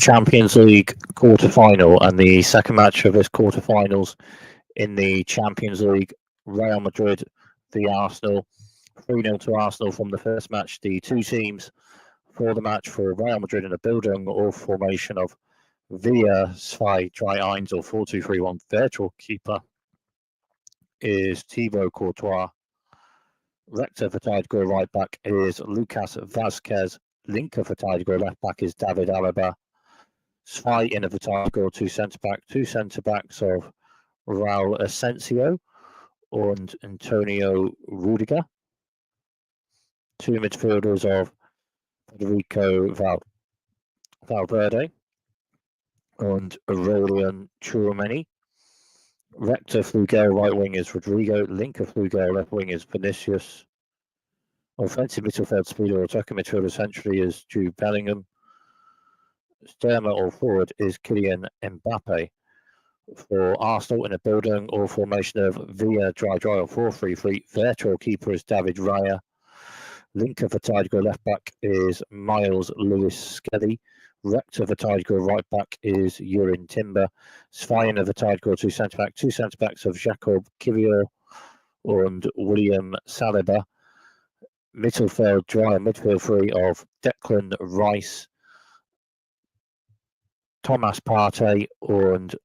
Champions League quarter-final and the second match of this quarter-finals in the Champions League. Real Madrid v Arsenal. 3-0 to Arsenal from the first match. The two teams for the match for Real Madrid in a building or formation of 4-2-3-1. or 4-2-3-1. Virtual keeper is Thibaut Courtois. Rector for Tidegoal right back is Lucas Vazquez. Linker for Tidegoal left back is David Alaba. Zwei in for Tidegoal, two centre backs of Raul Asensio and Antonio Rudiger. Two midfielders of Federico Valverde and Aurelian Tchouameni. Rector Flugel right wing is Rodrigo. Linker Flugel left wing is Vinicius. Offensive midfield speed or attacking midfield essentially is Jude Bellingham. Stürmer or forward is Kylian Mbappe. For Arsenal in a building or formation of Via Dry or 4-3-3. Virtual keeper is David Raya. Linker for Tidegoal left back is Miles Lewis Skelly. Rector for Tidegoal right back is Urin Timber. Svein for Tidegoal two centre backs of Jacob Kivior and William Saliba. Midfield three of Declan Rice, Thomas Partey and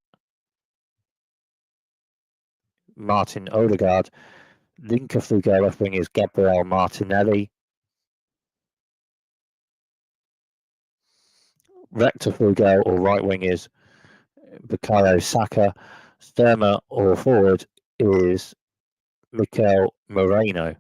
Martin Odegaard. Linker Flugel left wing is Gabriel Martinelli. Rector Flugel or right wing is Bukayo Saka. Stürmer or forward is Mikel Moreno.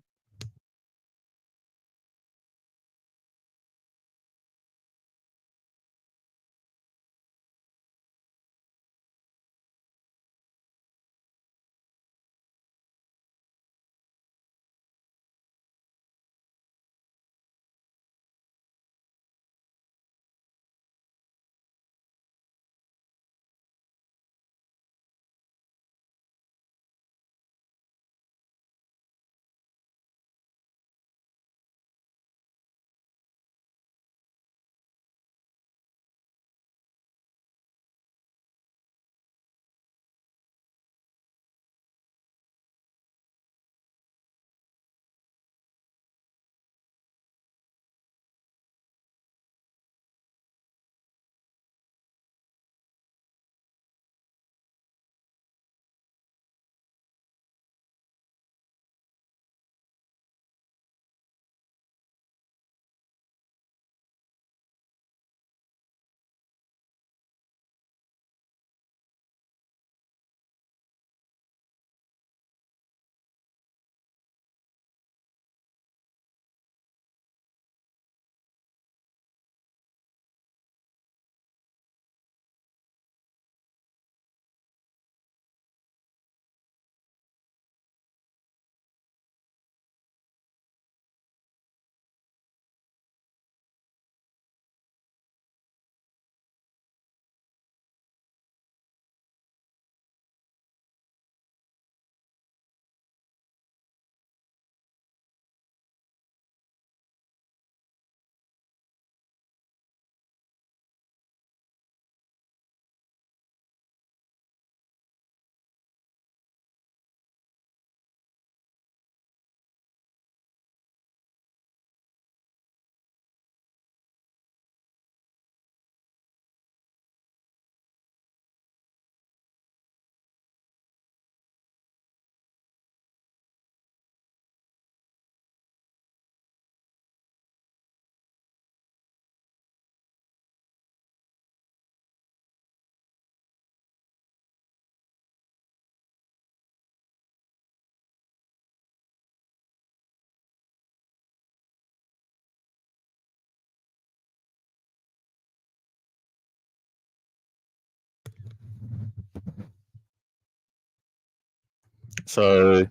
So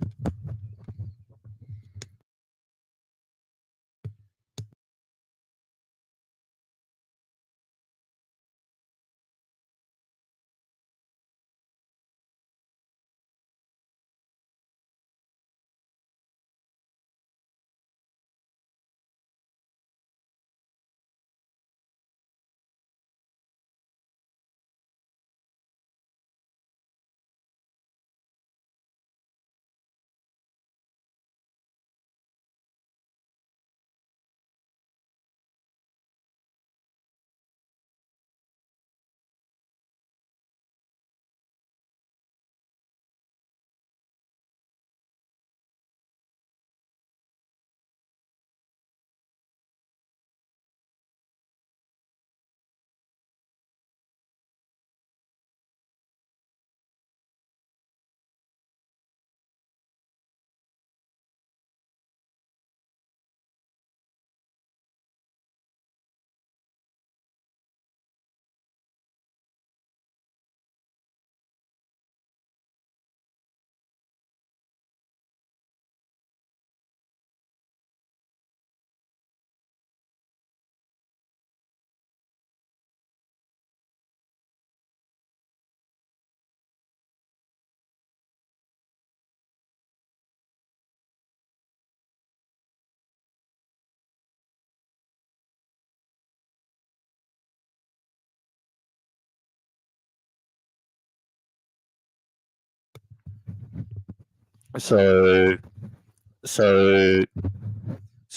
So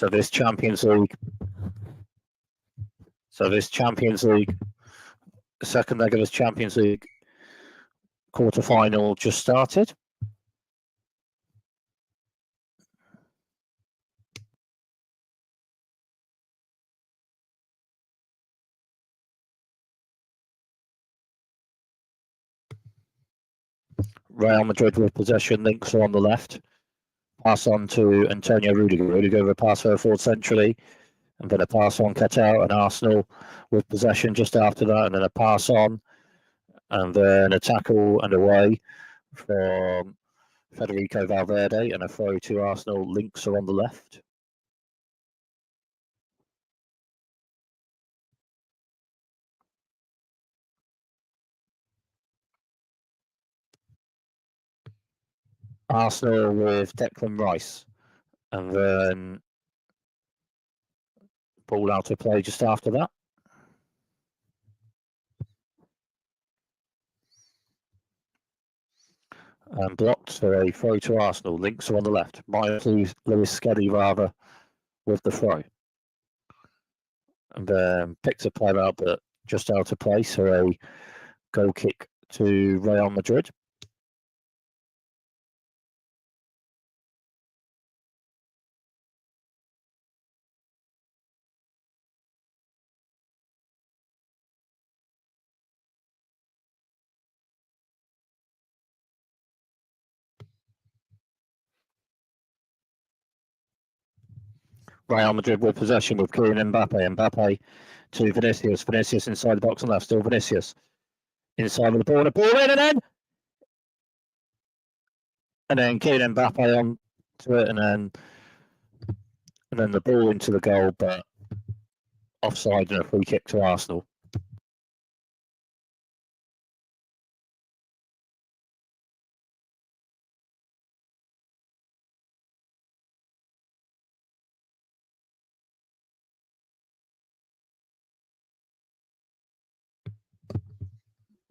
this Champions League. So this Champions League, the second leg of this Champions League quarter-final just started. Real Madrid with possession, links are on the left. Pass on to Antonio Rudiger. Rudiger with a pass forward centrally, and then a pass on cut out, and Arsenal with possession just after that, and then a pass on, and then a tackle and away from Federico Valverde, and a throw to Arsenal. Links are on the left. Arsenal with Declan Rice, and then ball out of play just after that. And blocked for a throw to Arsenal. Links are on the left. Miles Lewis Skelly rather with the throw. And then picks a player out, but just out of place. So a goal kick to Real Madrid. Real Madrid with possession with Kylian Mbappe. Mbappe to Vinicius. Vinicius inside the box on left. Still Vinicius. Inside with the ball. And a ball in and then Kylian Mbappe on to it. And then the ball into the goal, but offside and a free kick to Arsenal.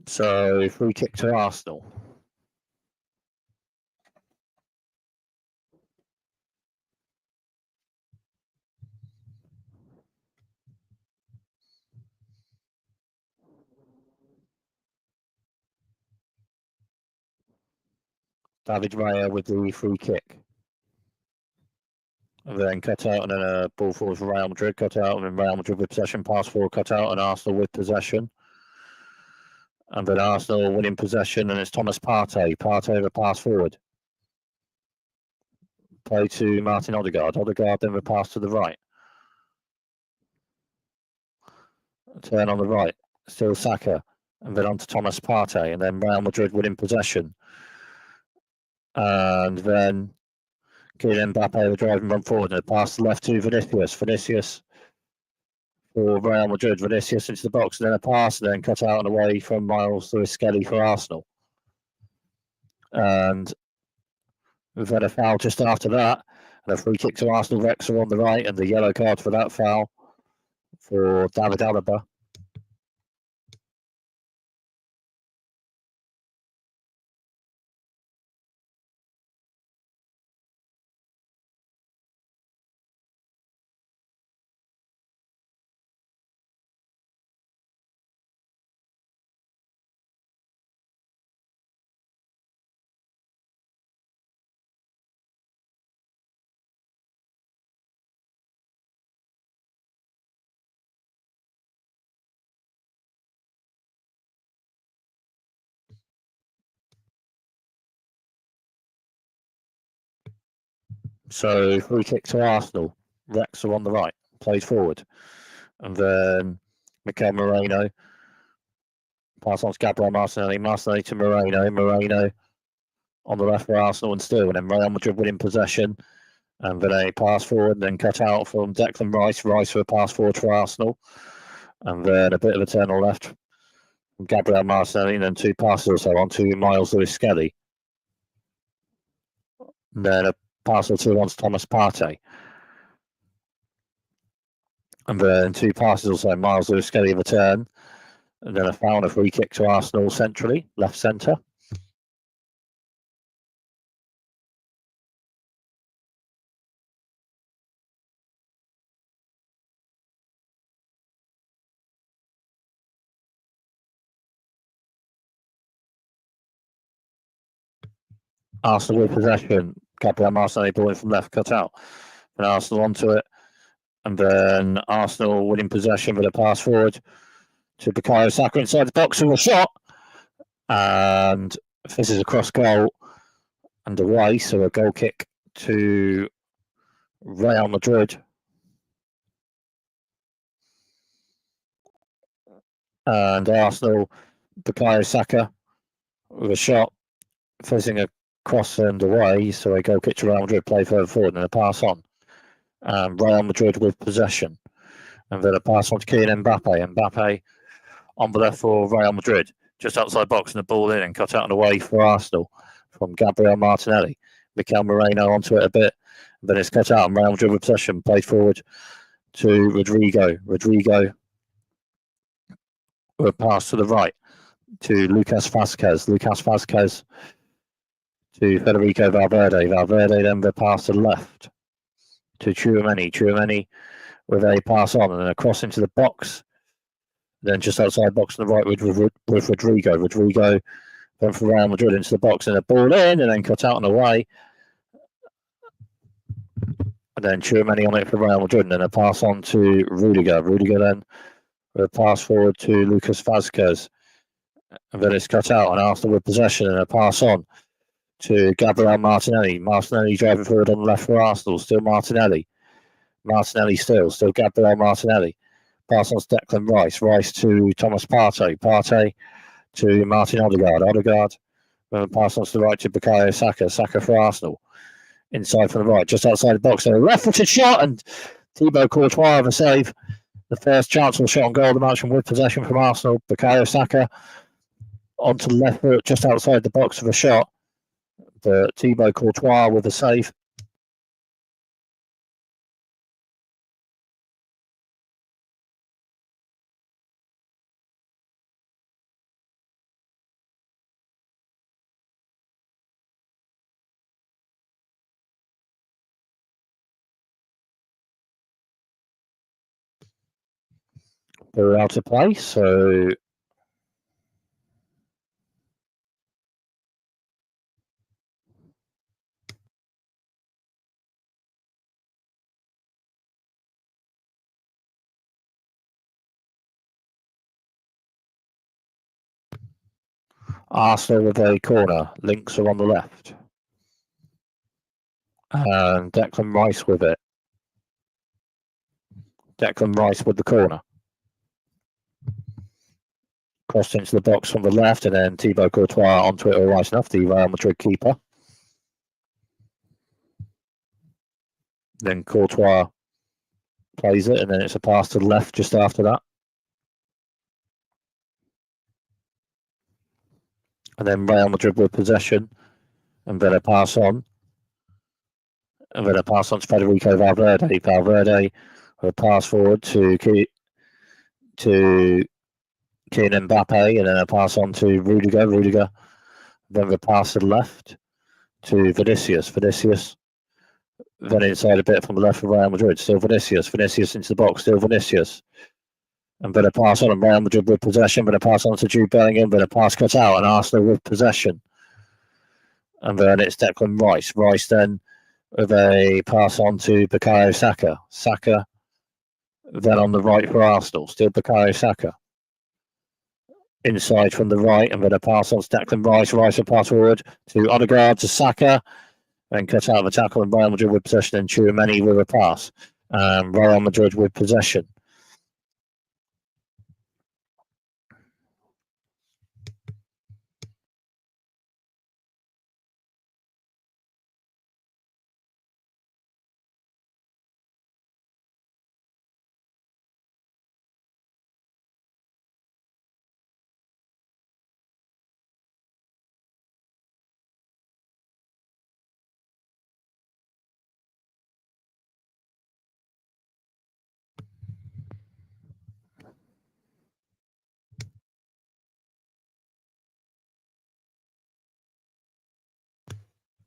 So free kick to Arsenal. David Raya with the free kick. And then cut out, and then a ball forward for Real Madrid, cut out, and then Real Madrid with possession, pass forward, cut out, and Arsenal with possession. And then Arsenal winning possession, and it's Thomas Partey. Partey with a pass forward. Play to Martin Odegaard. Odegaard then with a pass to the right. Turn on the right. Still Saka. And then on to Thomas Partey. And then Real Madrid winning possession. And then Kylian Mbappe with driving run forward, and a pass left to Vinicius. Vinicius for Real Madrid. Vinicius into the box, and then a pass, and then cut out and away from Miles Lewis Skelly for Arsenal. And we've had a foul just after that, and a free kick to Arsenal. Wrexham on the right, and the yellow card for that foul for David Alaba. So free kick to Arsenal. Wrexham on the right, plays forward, and then Mikel Moreno. Pass on to Gabriel Martinelli. Martinelli to Moreno. Moreno on the left for Arsenal and still, and then Real Madrid winning possession. And then a pass forward, and then cut out from Declan Rice. Rice for a pass forward for Arsenal. And then a bit of a turn on left from Gabriel Martinelli, and then two passes or so on to Miles Lewis Skelly. And then a pass or two on to Thomas Partey. And then two passes or so, Miles Lewis Skelly of a turn. And then a foul and a free kick to Arsenal centrally, left centre. Arsenal with possession. Gabriel Martinelli ball in from left, cut out. And Arsenal onto it. And then Arsenal winning possession with a pass forward to Bukayo Saka inside the box with a shot. And this is a cross goal and away, so a goal kick to Real Madrid. And Arsenal, Bukayo Saka with a shot, fizzing a cross and away, so a goal kick to Real Madrid, play further forward and a pass on. Real Madrid with possession. And then a pass on to Kylian Mbappe. Mbappe on the left for Real Madrid, just outside box and the ball in and cut out and away for Arsenal from Gabriel Martinelli. Mikel Moreno onto it a bit, and then it's cut out and Real Madrid with possession, played forward to Rodrigo. Rodrigo with a pass to the right to Lucas Vazquez. Lucas Vazquez to Federico Valverde. Valverde then the pass to the left to Tchouaméni. Tchouaméni with a pass on and then a cross into the box. Then just outside box on the right with Rodrigo. Rodrigo then for Real Madrid into the box and a ball in and then cut out and away. And then Tchouaméni on it for Real Madrid and then a pass on to Rudiger. Rudiger then with a pass forward to Lucas Vazquez. And then it's cut out and Arsenal with possession and a pass on to Gabriel Martinelli. Martinelli driving forward on the left for Arsenal. Still Martinelli. Martinelli still Gabriel Martinelli. Pass on to Declan Rice. Rice to Thomas Partey. Partey to Martin Odegaard. Odegaard. Pass on to the right to Bukayo Saka. Saka for Arsenal. Inside from the right, just outside the box. A left-footed shot and Thibaut Courtois with a save. The first chance of a shot on goal of the match and with possession from Arsenal. Bukayo Saka onto the left foot, just outside the box of a shot. But Thibaut Courtois with a save. They're out of play, so Arsenal with a corner. Links are on the left. And Declan Rice with it. Declan Rice with the corner. Crossed into the box from the left, and then Thibaut Courtois onto it all right enough, the Real Madrid keeper. Then Courtois plays it, and then it's a pass to the left just after that. And then Real Madrid with possession, and then a pass on. And then a pass on to Federico Valverde. Valverde with a pass forward to Kylian Mbappe, and then a pass on to Rudiger. Rudiger then the pass to the left to Vinicius. Vinicius then inside a bit from the left of Real Madrid. Still Vinicius. Vinicius into the box. Still Vinicius. And then a pass on and Real Madrid with possession. Then a pass on to Jude Bellingham. Then a pass cut out and Arsenal with possession. And then it's Declan Rice. Rice then with a pass on to Bukayo Saka. Saka then on the right for Arsenal. Still Bukayo Saka. Inside from the right, and then a pass on to Declan Rice. Rice a pass forward to Odegaard to Saka. Then cut out of a tackle and Real Madrid with possession. And Tchouaméni with a pass. Real Madrid with possession.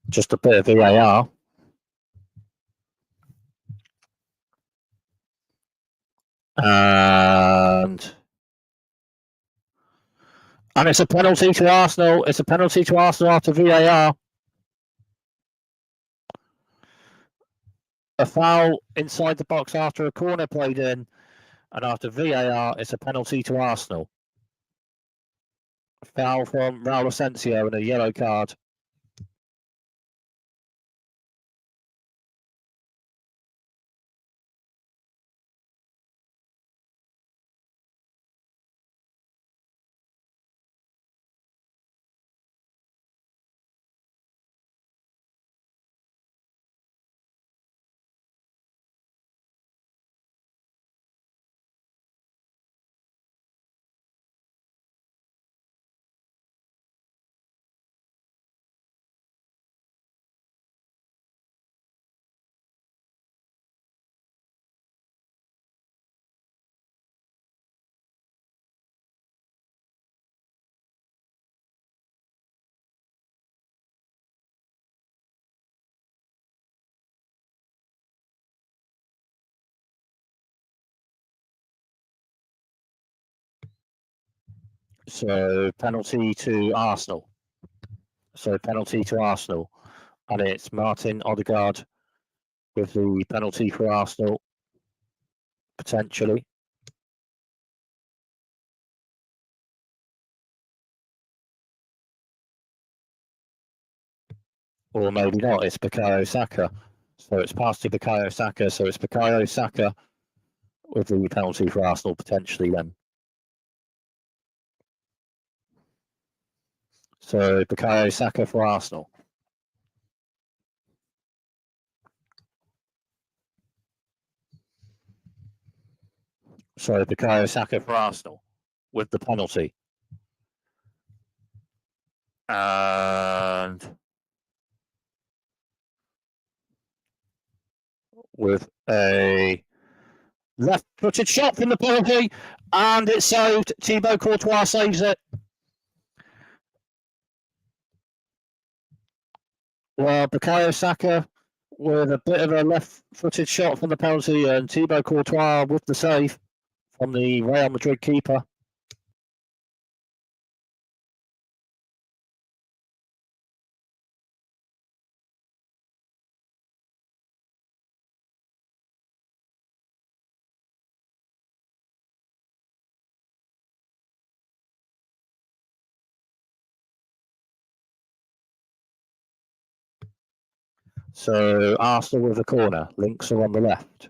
Just a bit of VAR. And it's a penalty to Arsenal. It's a penalty to Arsenal after VAR. a foul inside the box after a corner played in, and after VAR, it's a penalty to Arsenal. Foul from Raul Asensio and a yellow card. So penalty to Arsenal. And it's Martin Odegaard with the penalty for Arsenal, potentially. Or maybe not, it's Bukayo Saka. So it's passed to Bukayo Saka, so it's Bukayo Saka with the penalty for Arsenal, potentially then. So Bukayo Saka for Arsenal. So Bukayo Saka for Arsenal with the penalty. And with a left-footed shot from the penalty, and it's saved. Thibaut Courtois saves it. Well, Bukayo Saka with a bit of a left-footed shot from the penalty, and Thibaut Courtois with the save from the Real Madrid keeper. So Arsenal with a corner. Links are on the left.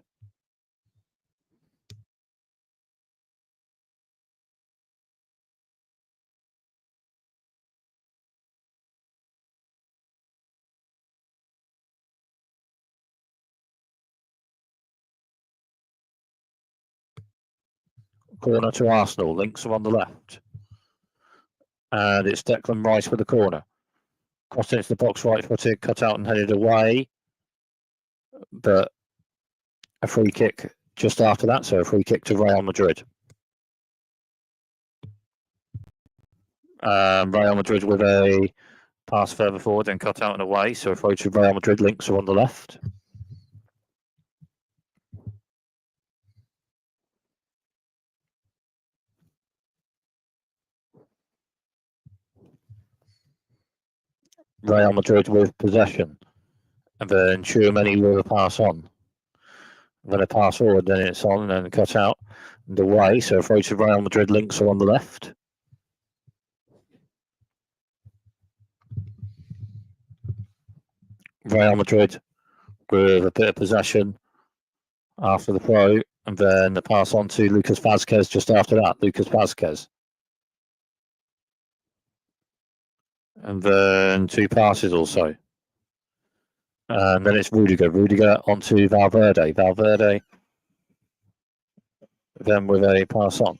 Corner to Arsenal. Links are on the left. And it's Declan Rice with the corner. Crossed into the box, right-footed, cut out and headed away. But a free kick just after that, so a free kick to Real Madrid. Real Madrid with a pass further forward and cut out and away, so a throw to Real Madrid. Links are on the left. Real Madrid with possession, and then Tchouaméni with a pass on. Then a pass forward, then it's on and cut out and away, so a throw to Real Madrid. Links are on the left. Real Madrid with a bit of possession after the throw, and then the pass on to Lucas Vázquez just after that. Lucas Vázquez. And then two passes also. And then it's Rudiger. Rudiger onto Valverde. Valverde then with a pass on.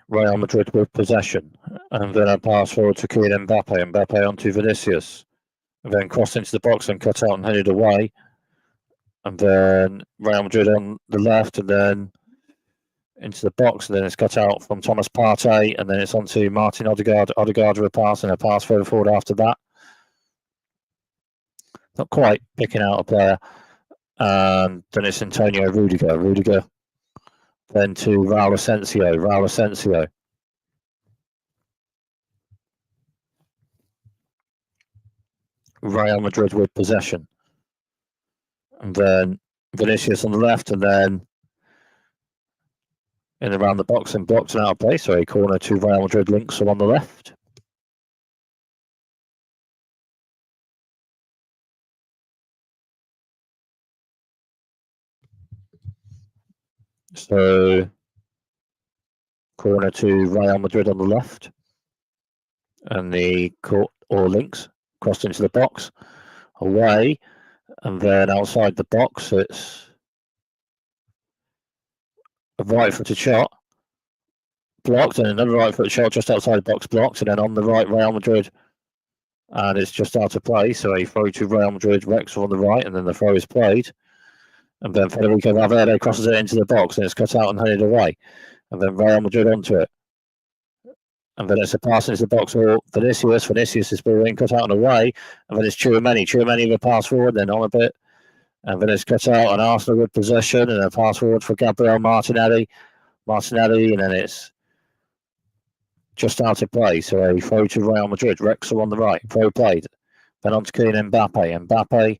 Real Madrid with possession, and then a pass forward to Kylian Mbappe. Mbappe onto Vinicius, and then crossed into the box and cut out and headed away. And then Real Madrid on the left, and then into the box, and then it's cut out from Thomas Partey, and then it's onto Martin Odegaard. Odegaard with a pass and a pass further forward after that. not quite picking out a player. And then it's Antonio Rudiger. Then to Raul Asensio. Real Madrid with possession. And then Vinicius on the left, and then in around the box and blocked and out of play. So a corner to Real Madrid links on the left. So corner to Real Madrid on the left. And the court or links crossed into the box. Away. And then outside the box, it's a right-footed shot. Blocked, and another right-footed shot just outside the box blocked. And then on the right, Real Madrid. And it's just out of play. So a throw to Real Madrid, Rex on the right. And then the throw is played. And then Federico Valverde crosses it into the box. And it's cut out and headed away. And then Real Madrid onto it. And then it's a pass into the box for Vinicius. Vinicius is ball in, cut out and away. And then it's Tchouaméni. Tchouaméni with a pass forward, then on a bit. And then it's cut out and Arsenal with possession. And a pass forward for Gabriel Martinelli. And then it's just out of play. So a throw to Real Madrid. Rexel on the right. Throw played. Then on to Kylian Mbappe. Mbappe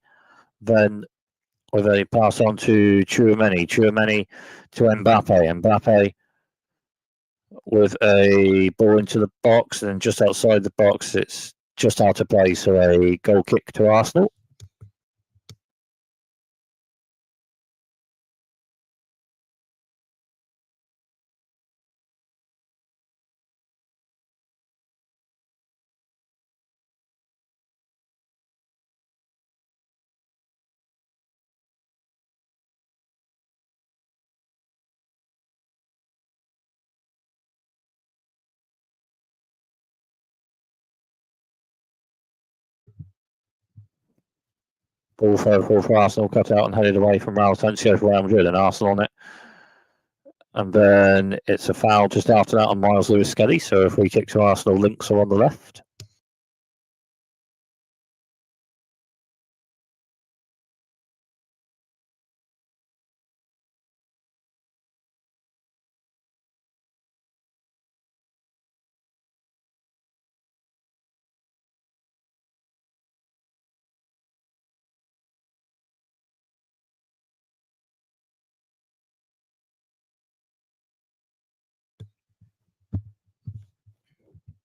then with a pass on to Tchouaméni. Tchouaméni to Mbappe. Mbappe with a ball into the box, and just outside the box, it's just out of play. So a goal kick to Arsenal. Ball further for Arsenal, cut out and headed away from Raul Asensio for Real Madrid, and Arsenal on it. And then it's a foul just after that on Miles Lewis-Skelly. So a free kick to Arsenal. Links are on the left.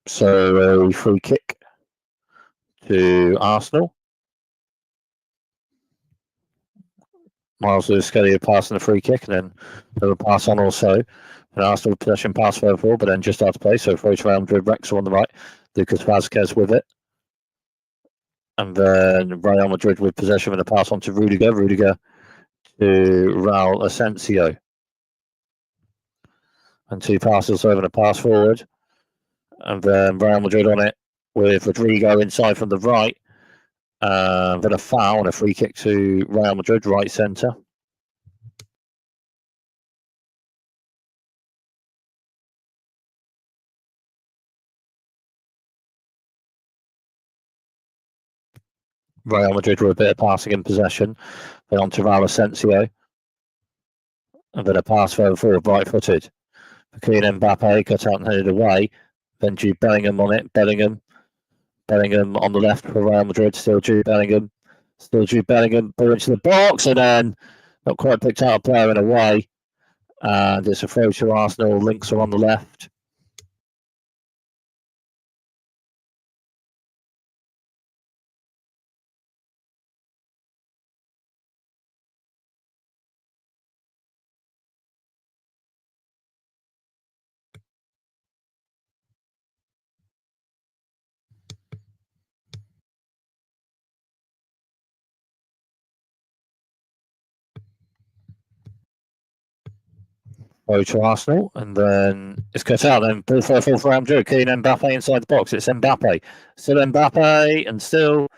So a free kick to Arsenal. Miles Lewis-Skelly passing the free kick, and then they'll pass on also. And Arsenal possession pass further forward, but then just out of play. So throw to Real Madrid. Rexel on the right. Lucas Vazquez with it. And then Real Madrid with possession with a pass on to Rudiger. Rudiger to Raul Asensio. And two passes over and a pass forward. And then Real Madrid on it with Rodrigo inside from the right. Then a foul and a free kick to Real Madrid, right centre. Real Madrid with a bit of passing in possession. Then on to Raul Asensio. And then a pass further forward, right footed. Kylian Mbappe cut out and headed away. Then Jude Bellingham on it. Bellingham on the left for Real Madrid. Still Jude Bellingham. Ball into the box, and then not quite picked out a player in a way. And it's a throw to Arsenal. Links are on the left. To Arsenal, and then it's cut out. Then ball for Real Madrid. Kylian Mbappe inside the box. It's Mbappe, and still,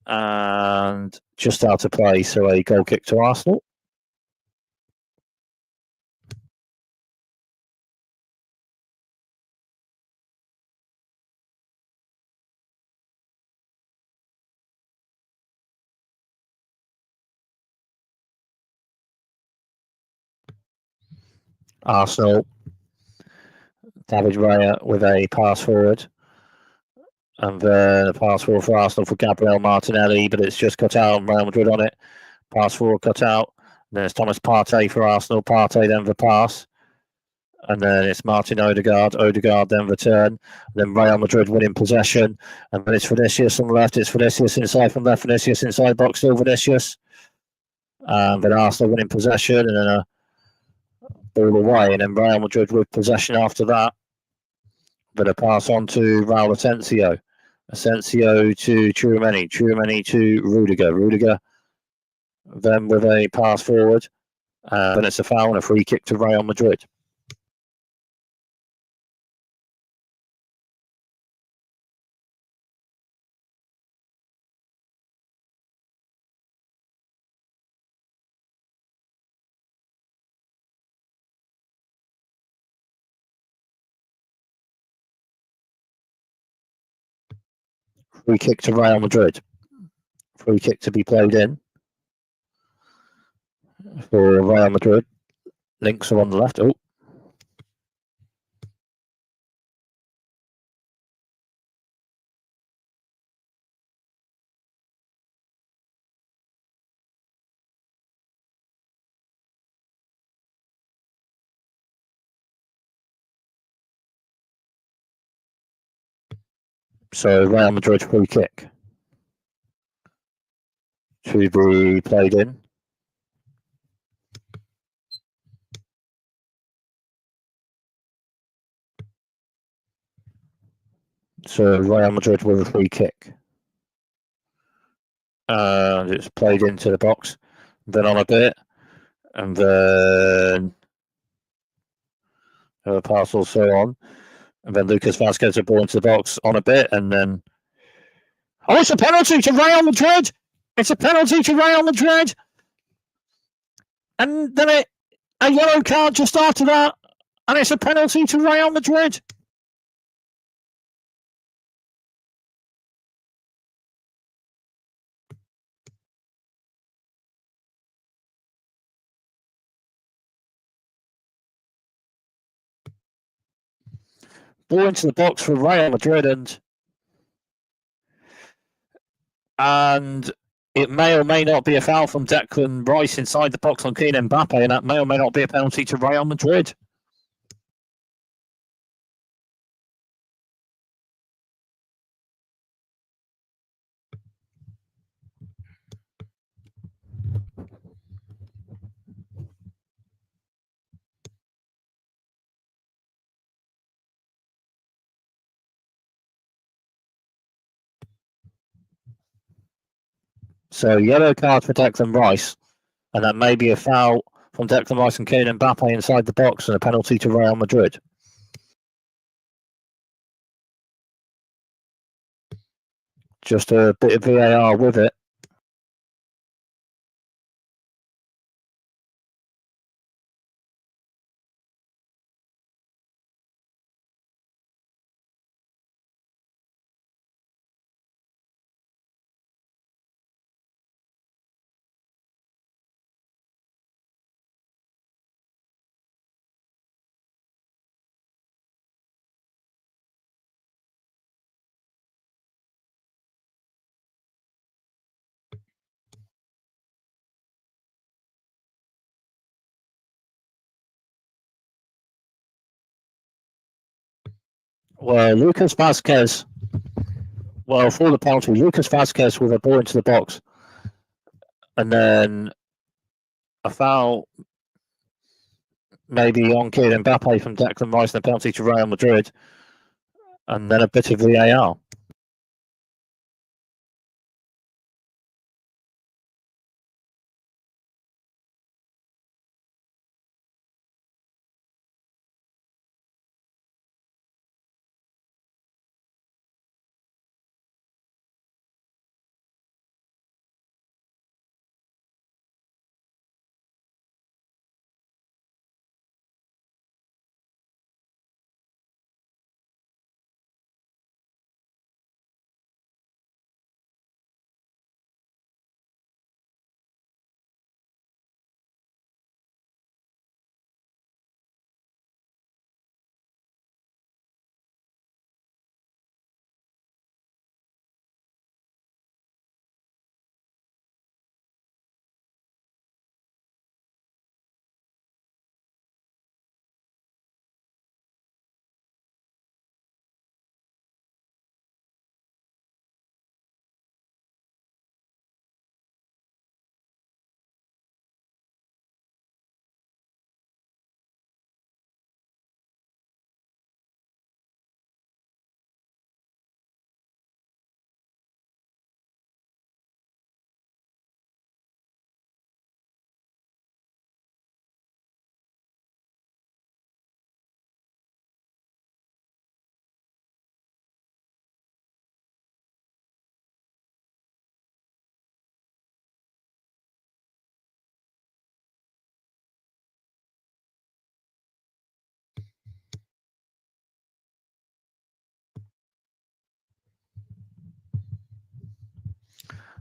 and just out of play. So a goal kick to Arsenal. Arsenal, David Raya with a pass forward. And then a pass forward for Arsenal for Gabriel Martinelli, but it's just cut out. Real Madrid on it. Pass forward cut out. And then it's Thomas Partey for Arsenal. Partey then the pass. And then it's Martin Odegaard. Odegaard then return. And then Real Madrid winning possession. And then it's Vinicius on the left. It's Vinicius inside from left. Vinicius inside box. Still Vinicius. And then Arsenal winning possession. And then a ball away. And then Real Madrid with possession after that. But a pass on to Raul Asensio. Asensio to Tchouaméni. Tchouaméni to Rudiger. Rudiger then with a pass forward. And it's a foul and a free kick to Real Madrid. Free kick to Real Madrid. Free kick to be played in for Real Madrid. Links are on the left. Oh. So Real Madrid free kick to be played in. So Real Madrid with a free kick. And it's played into the box. Then on a bit. And then the pass also on. And then Lucas Vazquez a ball into the box on a bit. And then. Oh, it's a penalty to Real Madrid! It's a penalty to Real Madrid! And then a yellow card just after that. And it's a penalty to Real Madrid. Ball into the box for Real Madrid, and it may or may not be a foul from Declan Rice inside the box on Kylian Mbappe, and that may or may not be a penalty to Real Madrid. So yellow card for Declan Rice, and that may be a foul from Declan Rice and Kylian Mbappe inside the box, and a penalty to Real Madrid. Just a bit of VAR with it. Well, Lucas Vazquez. Well, for the penalty, Lucas Vazquez with a ball into the box, and then a foul maybe on Kylian Mbappe from Declan Rice and a penalty to Real Madrid, and then a bit of VAR.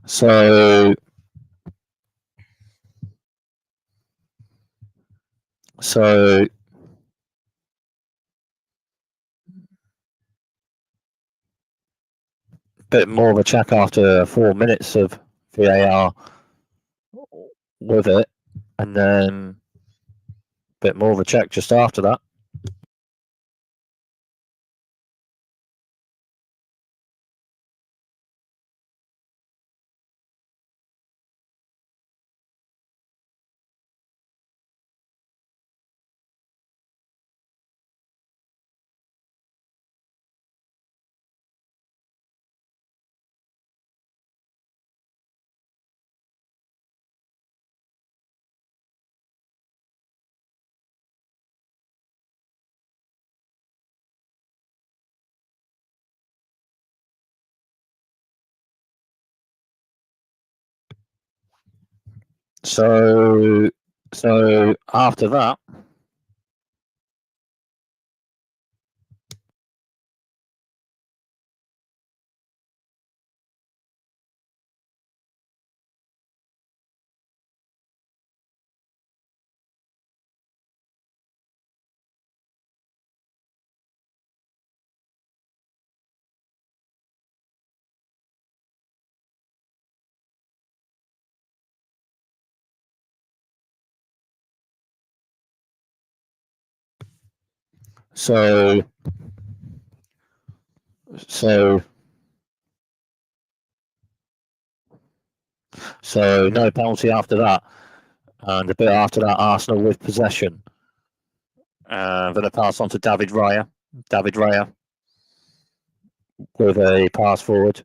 So bit more of a check after 4 minutes of VAR with it, and then a bit more of a check just after that. So after that, so no penalty after that, and a bit after that, Arsenal with possession. Then a pass on to David Raya. David Raya with a pass forward.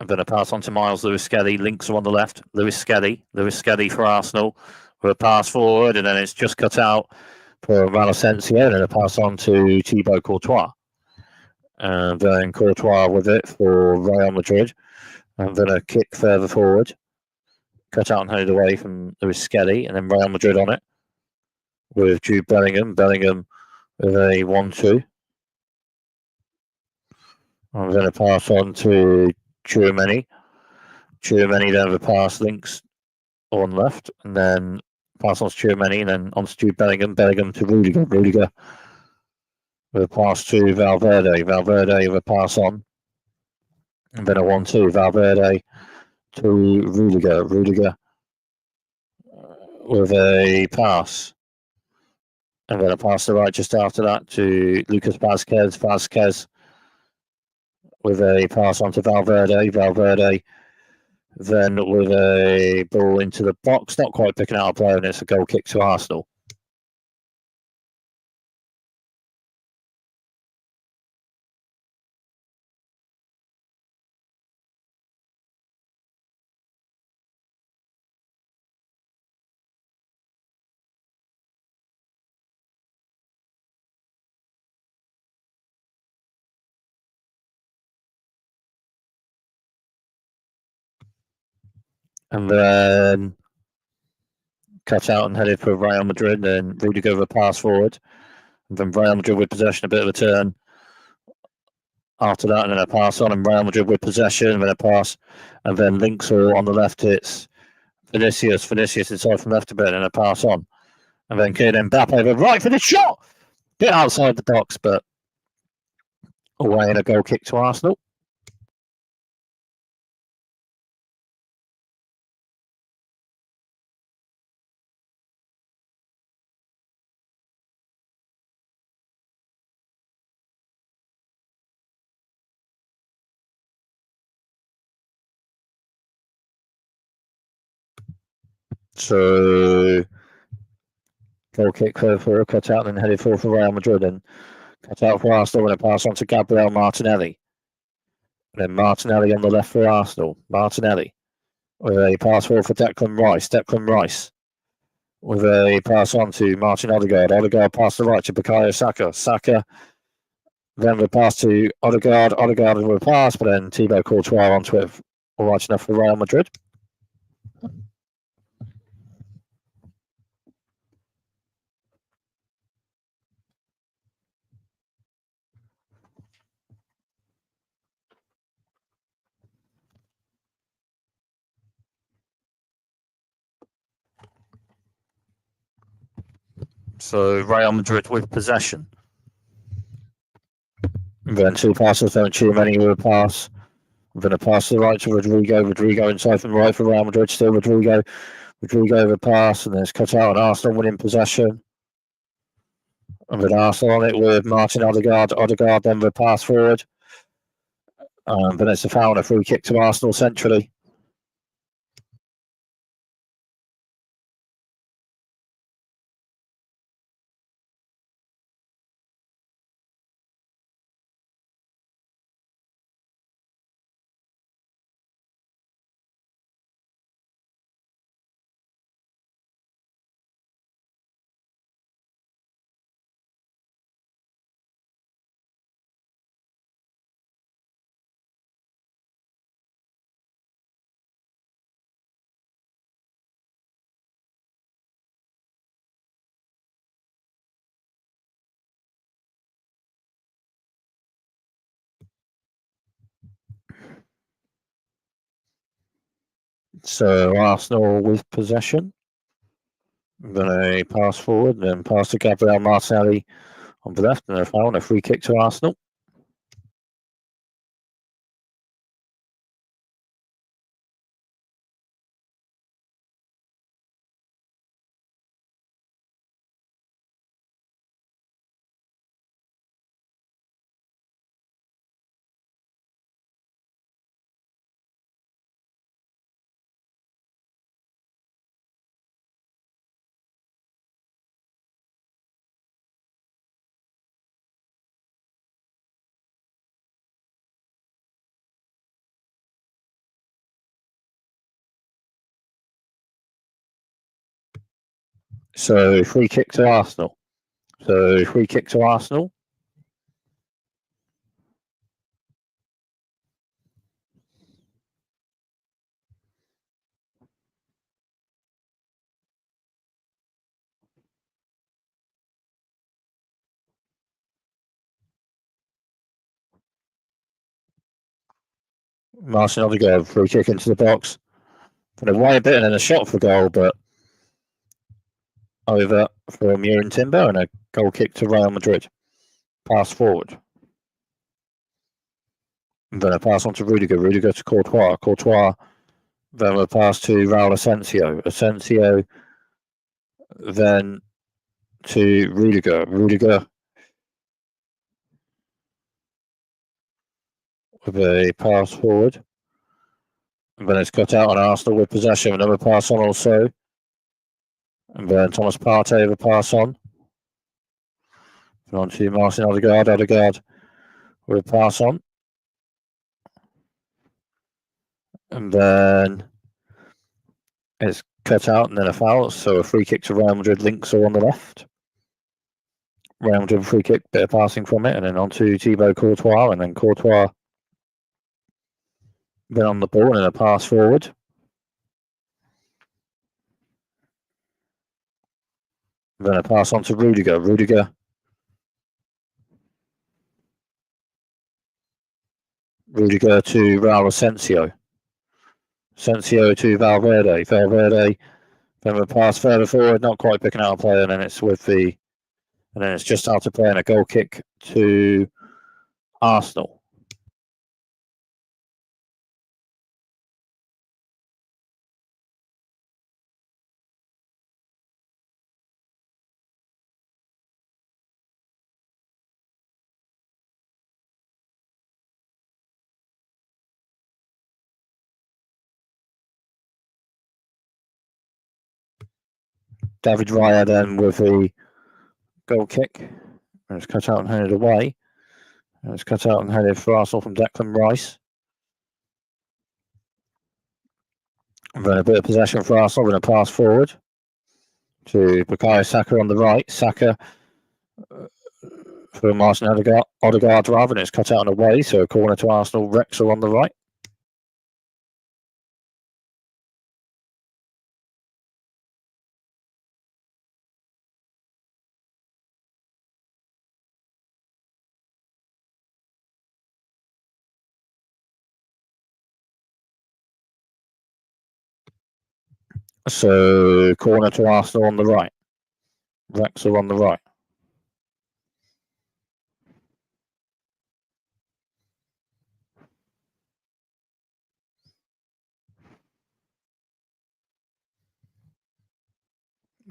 And then a pass on to Miles Lewis-Skelly. Links are on the left. Lewis-Skelly for Arsenal with a pass forward, and then it's just cut out for Malasencio, and then a pass on to Thibaut Courtois. And then Courtois with it for Real Madrid. And then a kick further forward. Cut out and headed away from Lewis-Skelly, and then Real Madrid on it with Jude Bellingham. Bellingham with a 1-2. And then a pass on to Tchouaméni. Tchouaméni then with a pass links on left, and then pass on to Tchouaméni, and then on to Jude Bellingham. Bellingham to Rudiger. Rudiger with a pass to Valverde. Valverde with a pass on. And then a 1-2. Valverde to Rudiger. Rudiger with a pass. And then a pass to the right just after that to Lucas Vázquez. Vázquez with a pass on to Valverde. Valverde then with a ball into the box. Not quite picking out a player, and it's a goal kick to Arsenal. And then cut out and headed for Real Madrid. Then Rudiger with a pass forward. And then Real Madrid with possession, a bit of a turn. After that, and then a pass on, and Real Madrid with possession, and then a pass, and then links all on the left. It's Vinicius inside from left a bit, and a pass on. And then Kylian Mbappe over right for the shot! Bit outside the box, but away and a goal kick to Arsenal. So goal kick for a cut out and headed for Real Madrid, and cut out for Arsenal and a pass on to Gabriel Martinelli. And then Martinelli on the left for Arsenal. Martinelli with a pass forward for Declan Rice. Declan Rice with a pass on to Martin Odegaard. Odegaard pass to the right to Bukayo Saka. Saka then the pass to Odegaard. Odegaard with a pass, but then Thibaut Courtois onto it. All right enough for Real Madrid. So Real Madrid with possession. And then two passes, don't cheat many with a pass. I'm going to pass to the right to Rodrigo. Rodrigo inside from right for Real Madrid. Still Rodrigo. Rodrigo with a pass, and then it's cut out. And Arsenal winning possession. And then Arsenal on it with Martin Odegaard. Odegaard then with a pass forward. But it's a foul and a free kick to Arsenal centrally. So Arsenal with possession. Then a pass forward, then pass to Gabriel Martinelli on the left, and a foul and a free kick to Arsenal. So free kick to Arsenal. Martin Odegaard, free kick into the box. Put away a bit and then a shot for goal, but over from Murin Timber and a goal kick to Real Madrid. Pass forward. And then a pass on to Rudiger. Rudiger to Courtois. Courtois. Then a pass to Raul Asensio. Asensio. Then to Rudiger. Rudiger with a pass forward. And then it's cut out on Arsenal with possession. Another pass on also. And then Thomas Partey with a pass on. And on to Martin Odegaard. Odegaard with a pass on. And then it's cut out and then a foul. So a free kick to Real Madrid. Links are on the left. Real Madrid free kick, bit of passing from it, and then on to Thibaut Courtois, and then Courtois then on the ball and a pass forward. Then a pass on to Rudiger. Rudiger to Raul Asensio. Asensio to Valverde. Valverde then a pass further forward, not quite picking out a player, and then it's just out of play and a goal kick to Arsenal. David Raya then with the goal kick. And it's cut out and headed away. And it's cut out and headed for Arsenal from Declan Rice. And then a bit of possession for Arsenal with a pass forward to Bukayo Saka on the right. Saka for Martin Odegaard rather, and it's cut out and away. So a corner to Arsenal. Wrexham on the right. So corner to Arsenal on the right. Wrexham on the right.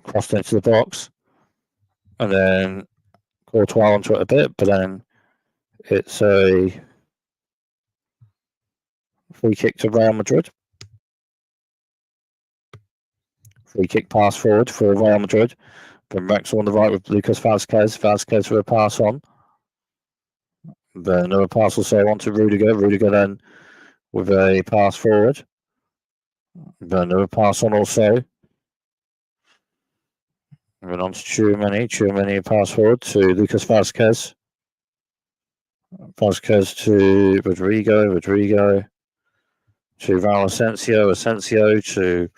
Crossed into the box. And then Courtois onto it a bit, but then it's a free kick to Real Madrid. Free kick pass forward for Real Madrid. Then Wrexham on the right with Lucas Vazquez. Vazquez with a pass on. Then another pass also on to Rudiger. Rudiger then with a pass forward. Then another pass on also. And then on to Tchouameni. Tchouameni pass forward to Lucas Vazquez. Vazquez to Rodrigo. Rodrigo to Raul Asensio. Asensio to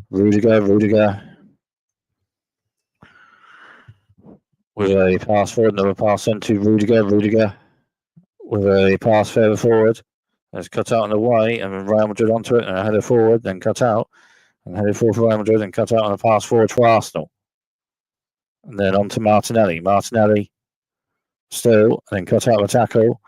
Rudiger. Rudiger with a pass forward. Another pass on to Rudiger. Rudiger with a pass further forward. It's cut out and away, and then Real Madrid onto it, and a header forward, then cut out, and headed forward for Real Madrid, and cut out on a pass forward for Arsenal. And then on to Martinelli. Martinelli still, and then cut out of a tackle.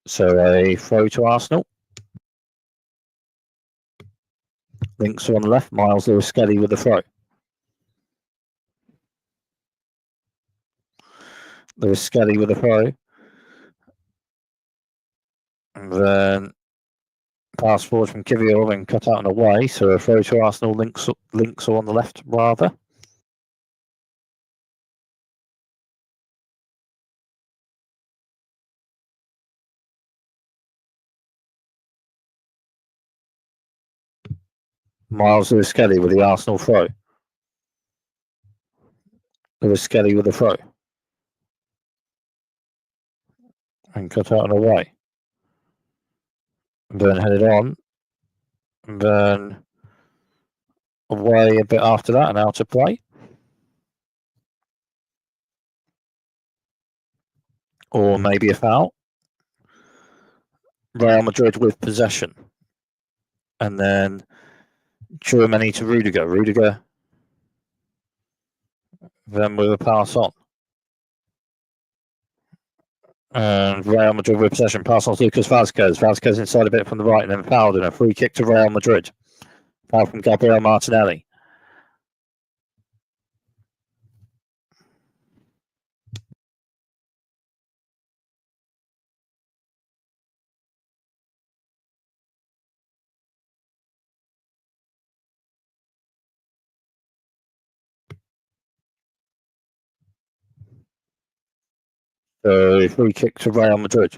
So a throw to Arsenal. Links are on the left. Miles Lewis Skelly with the throw. Lewis Skelly with the throw. And then pass forward from Kivior, then cut out and away. So a throw to Arsenal. Links are on the left rather. Miles Lewis Skelly with the Arsenal throw. Lewis Skelly with the throw. And cut out and away. And then headed on. And then away a bit after that and out of play. Or maybe a foul. Real Madrid with possession. And then Tchouameni to Rudiger. Rudiger then with a pass on. And Real Madrid with possession. Pass on to Lucas Vazquez. Vazquez inside a bit from the right and then fouled in a free kick to Real Madrid. Foul from Gabriel Martinelli. So free kick to Real Madrid.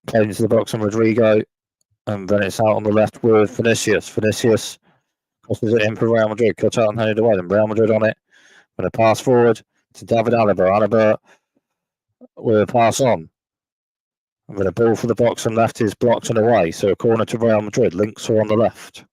Played into the box on Rodrigo. And then it's out on the left with Vinicius. Vinicius crosses it in for Real Madrid. Cut out and handed away. Then Real Madrid on it. And a pass forward to David Alaba. Alaba with a pass on. And then a ball for the box and left is blocked and away. So a corner to Real Madrid. Links are on the left.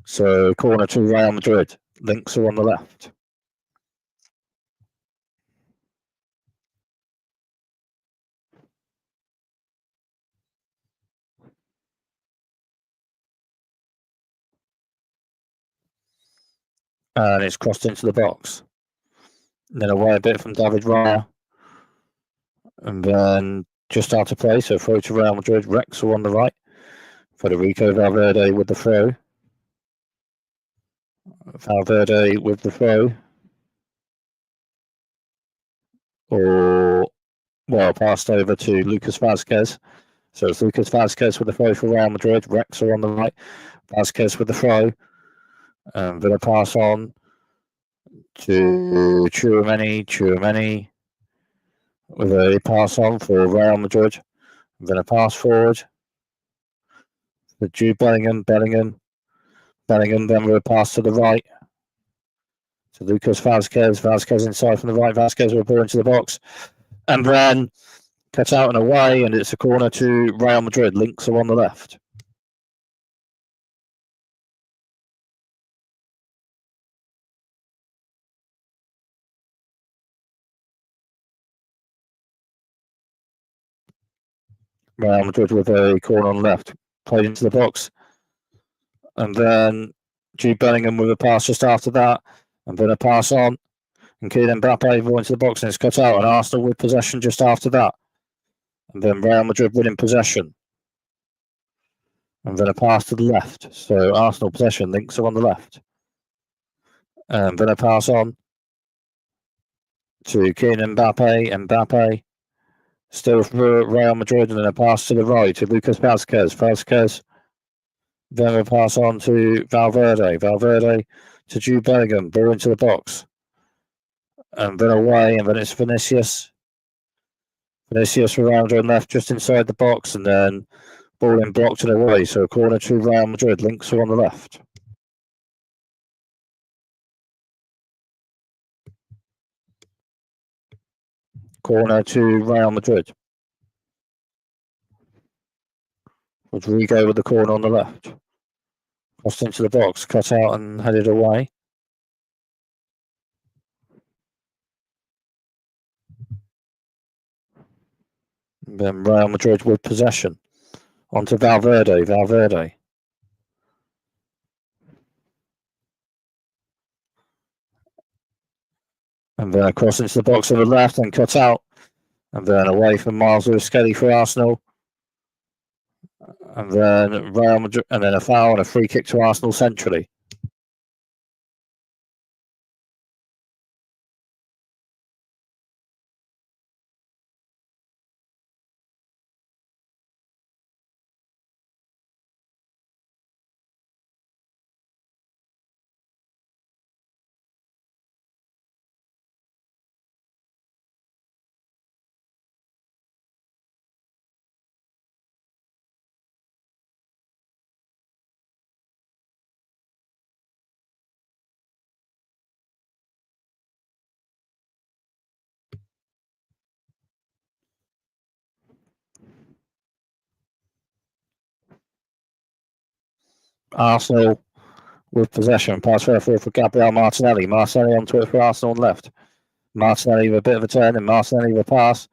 So corner to Real Madrid. Links are on the left. And it's crossed into the box. And then away a bit from David Raya. And then just out of play, so throw to Real Madrid. Wrexham on the right. Federico Valverde with the throw. Valverde with the throw. Or, well, passed over to Lucas Vazquez. So it's Lucas Vazquez with the throw for Real Madrid. Wrexham on the right. Vazquez with the throw. And then a pass on to Tchouameni. Tchouameni with a pass on for Real Madrid. And then a pass forward for Jude Bellingham. Bellingham Bellingham then with a pass to the right to Lucas Vazquez. Vazquez inside from the right. Vazquez with a ball into the box. And then cuts out and away, and it's a corner to Real Madrid. Links are on the left. Real Madrid with a corner on the left. Played into the box. And then Jude Bellingham with a pass just after that. And then a pass on. And Kylian Mbappe ball into the box, and it's cut out. And Arsenal with possession just after that. And then Real Madrid winning possession. And then a pass to the left. So Arsenal possession, links are on the left. And then a pass on to Kylian Mbappe. Mbappe still for Real Madrid, and then a pass to the right to Lucas Vazquez. Vazquez then a pass on to Valverde. Valverde to Jude Bellingham. Ball into the box. And then away, and then it's Vinicius. Vinicius around on left, just inside the box, and then ball in blocked and away. So a corner to Real Madrid. Links are on the left. Corner to Real Madrid. Rodrigo with the corner on the left. Crossed into the box, cut out and headed away. And then Real Madrid with possession. Onto Valverde. Valverde. And then across into the box on the left and cut out. And then away from Miles Lewis-Skelly for Arsenal. And then Real Madrid, and then a foul and a free kick to Arsenal centrally. Arsenal with possession. Pass forward for Gabriel Martinelli. Martinelli onto it for Arsenal on left. Martinelli with a bit of a turn, and Martinelli with a pass.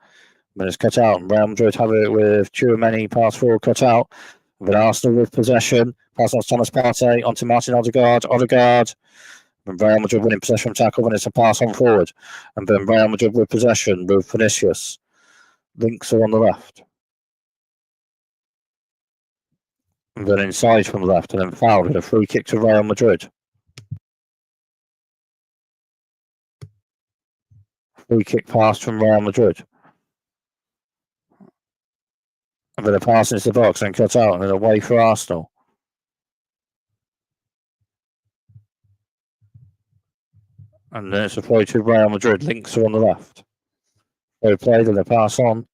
But it's cut out. And Real Madrid have it with Tchouaméni. Pass forward, cut out. But Arsenal with possession. Pass on to Thomas Partey. Onto Martin Odegaard. Odegaard. And Real Madrid winning possession from tackle when it's a pass on forward. And then Real Madrid with possession with Vinicius. Links are on the left. And then inside from the left, and then fouled with a free kick to Real Madrid. Free kick pass from Real Madrid. And then a pass into the box and cut out, and then away for Arsenal. And then it's a throw to Real Madrid. Links are on the left. They played and a pass on.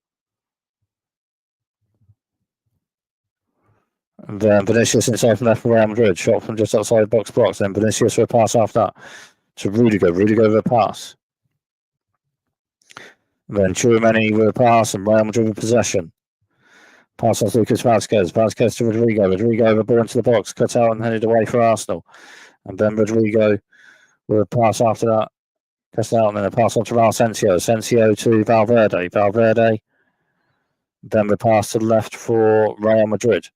And then Vinicius inside from left for Real Madrid. Shot from just outside box. Then Vinicius with a pass after that to Rudiger. Rudiger with a pass. And then Tchouaméni with a pass, and Real Madrid with possession. Pass on to Lucas Vazquez. Vazquez to Rodrigo. Rodrigo with a ball into the box. Cut out and headed away for Arsenal. And then Rodrigo with a pass after that. Cut out and then a pass on to Raul Asensio. Asensio to Valverde. Valverde. Then the pass to the left for Real Madrid.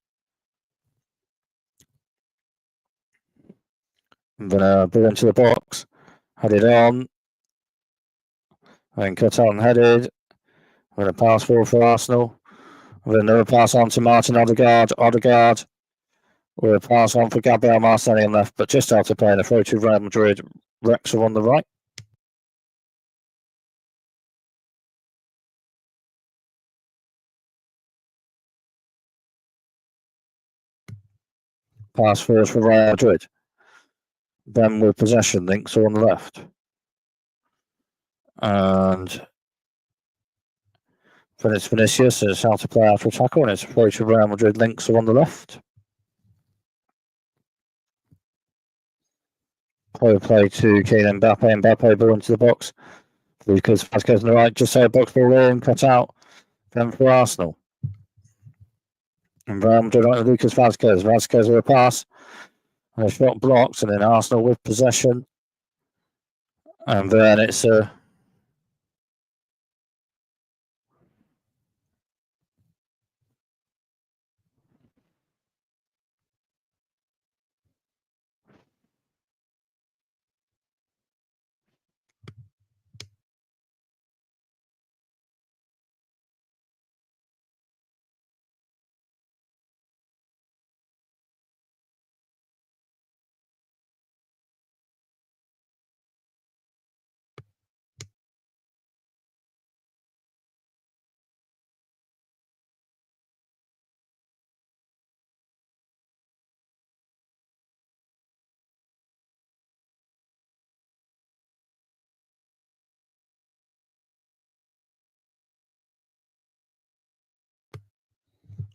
And then a ball into the box. Headed on. And cut out and headed. And then a pass forward for Arsenal. And then another pass on to Martin Odegaard. Odegaard with a pass on for Gabriel Martinelli on left, but just after playing a throw to Real Madrid. Rex are on the right. Pass forward for Real Madrid. Then with possession, links are on the left. And then it's Vinicius, and it's how to play after a tackle, and it's a throw to Real Madrid. Links are on the left. Play to Kylian Mbappe. Mbappe ball into the box. Lucas Vazquez on the right, just say a box ball in, cut out. Then for Arsenal. And Real Madrid right to Lucas Vazquez. Vazquez with a pass. And a shot blocked, and then Arsenal with possession. And then it's a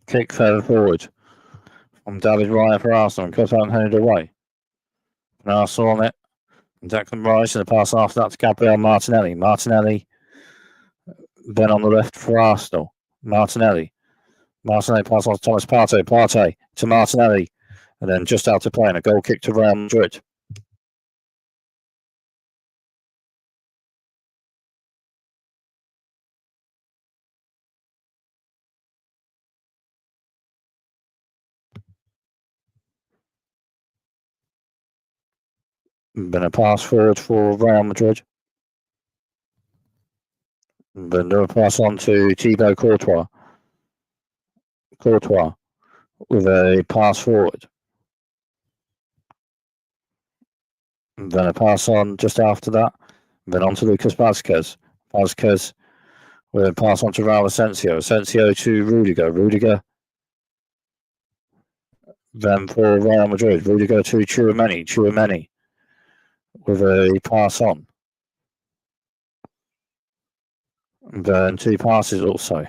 kick further forward from David Raya for Arsenal, and cut out and handed away. And Arsenal on it. And Declan Rice, and the pass after that to Gabriel Martinelli. Martinelli then on the left for Arsenal. Martinelli pass on to Thomas Partey. Partey to Martinelli. And then just out to play, and a goal kick to Real Madrid. Been a pass forward for Real Madrid. Then a pass on to Thibaut Courtois. Courtois with a pass forward. And then a pass on just after that. Then on to Lucas Vazquez. Vazquez with a pass on to Raul Asensio. Asensio to Rudiger. Rudiger then for Real Madrid. Rudiger to Tchouaméni. Tchouaméni with a pass on. And then two passes also.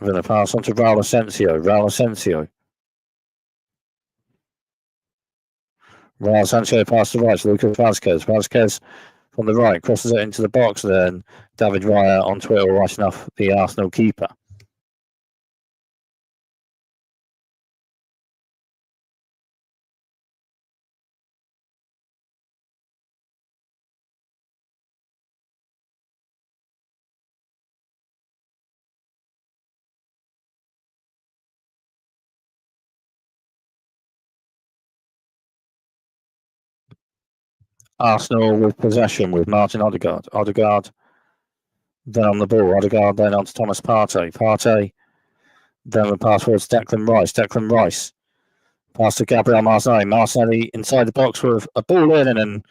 Then a pass on to Raul Asensio. Raul Asensio. Raul Asensio pass to right to Lucas Vazquez. Vazquez from the right crosses it into the box. Then David Raya onto it, all right enough, the Arsenal keeper. Arsenal with possession with Martin Odegaard. Odegaard then on the ball. Odegaard then on to Thomas Partey. Partey then the pass towards Declan Rice. Declan Rice pass to Gabriel Martinelli. Martinelli inside the box with a ball in and then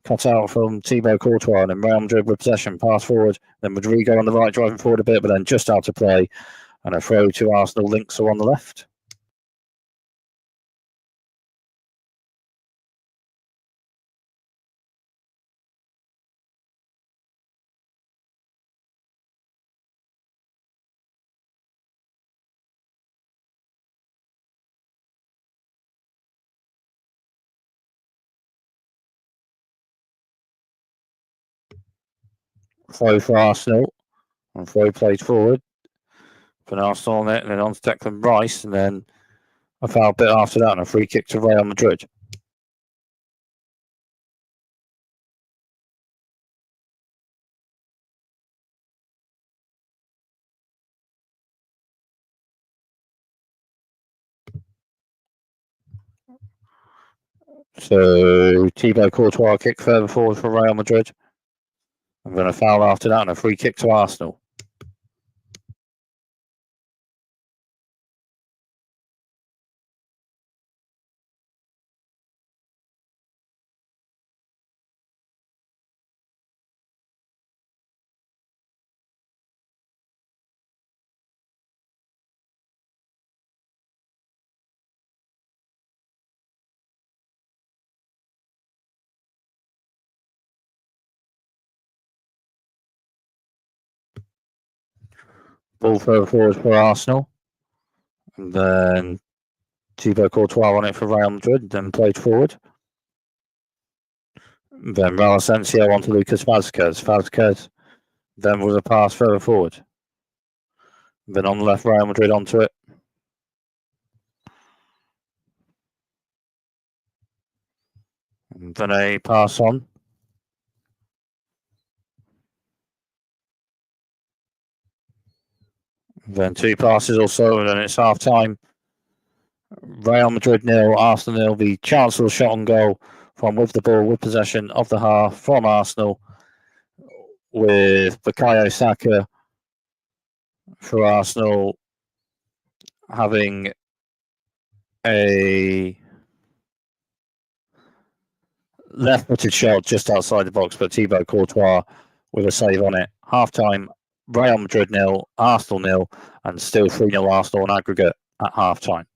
cut out from Thibaut Courtois. And then Real Madrid with possession. Pass forward. Then Rodrigo on the right driving forward a bit, but then just out to play. And a throw to Arsenal. Links are on the left. Throw for Arsenal. And throw played forward. For Arsenal on it, and then on to Declan Rice, and then a foul bit after that, and a free kick to Real Madrid. So Thibaut Courtois kick further forward for Real Madrid. I'm going to foul after that, and a free kick to Arsenal. Ball further forward for Arsenal. And then Thibaut Courtois on it for Real Madrid, then played forward. Then Raul Asensio onto Lucas Vazquez. Vazquez then with a pass further forward. Then on the left, Real Madrid onto it. And then a pass on. Then two passes also, and then it's half time. Real Madrid 0, Arsenal 0. The Chancellor shot on goal from with the ball, with possession of the half from Arsenal, with Bukayo Saka for Arsenal having a left-footed shot just outside the box, but Thibaut Courtois with a save on it. Half-time, Real Madrid 0, Arsenal 0, and still 3-0 Arsenal on aggregate at half-time.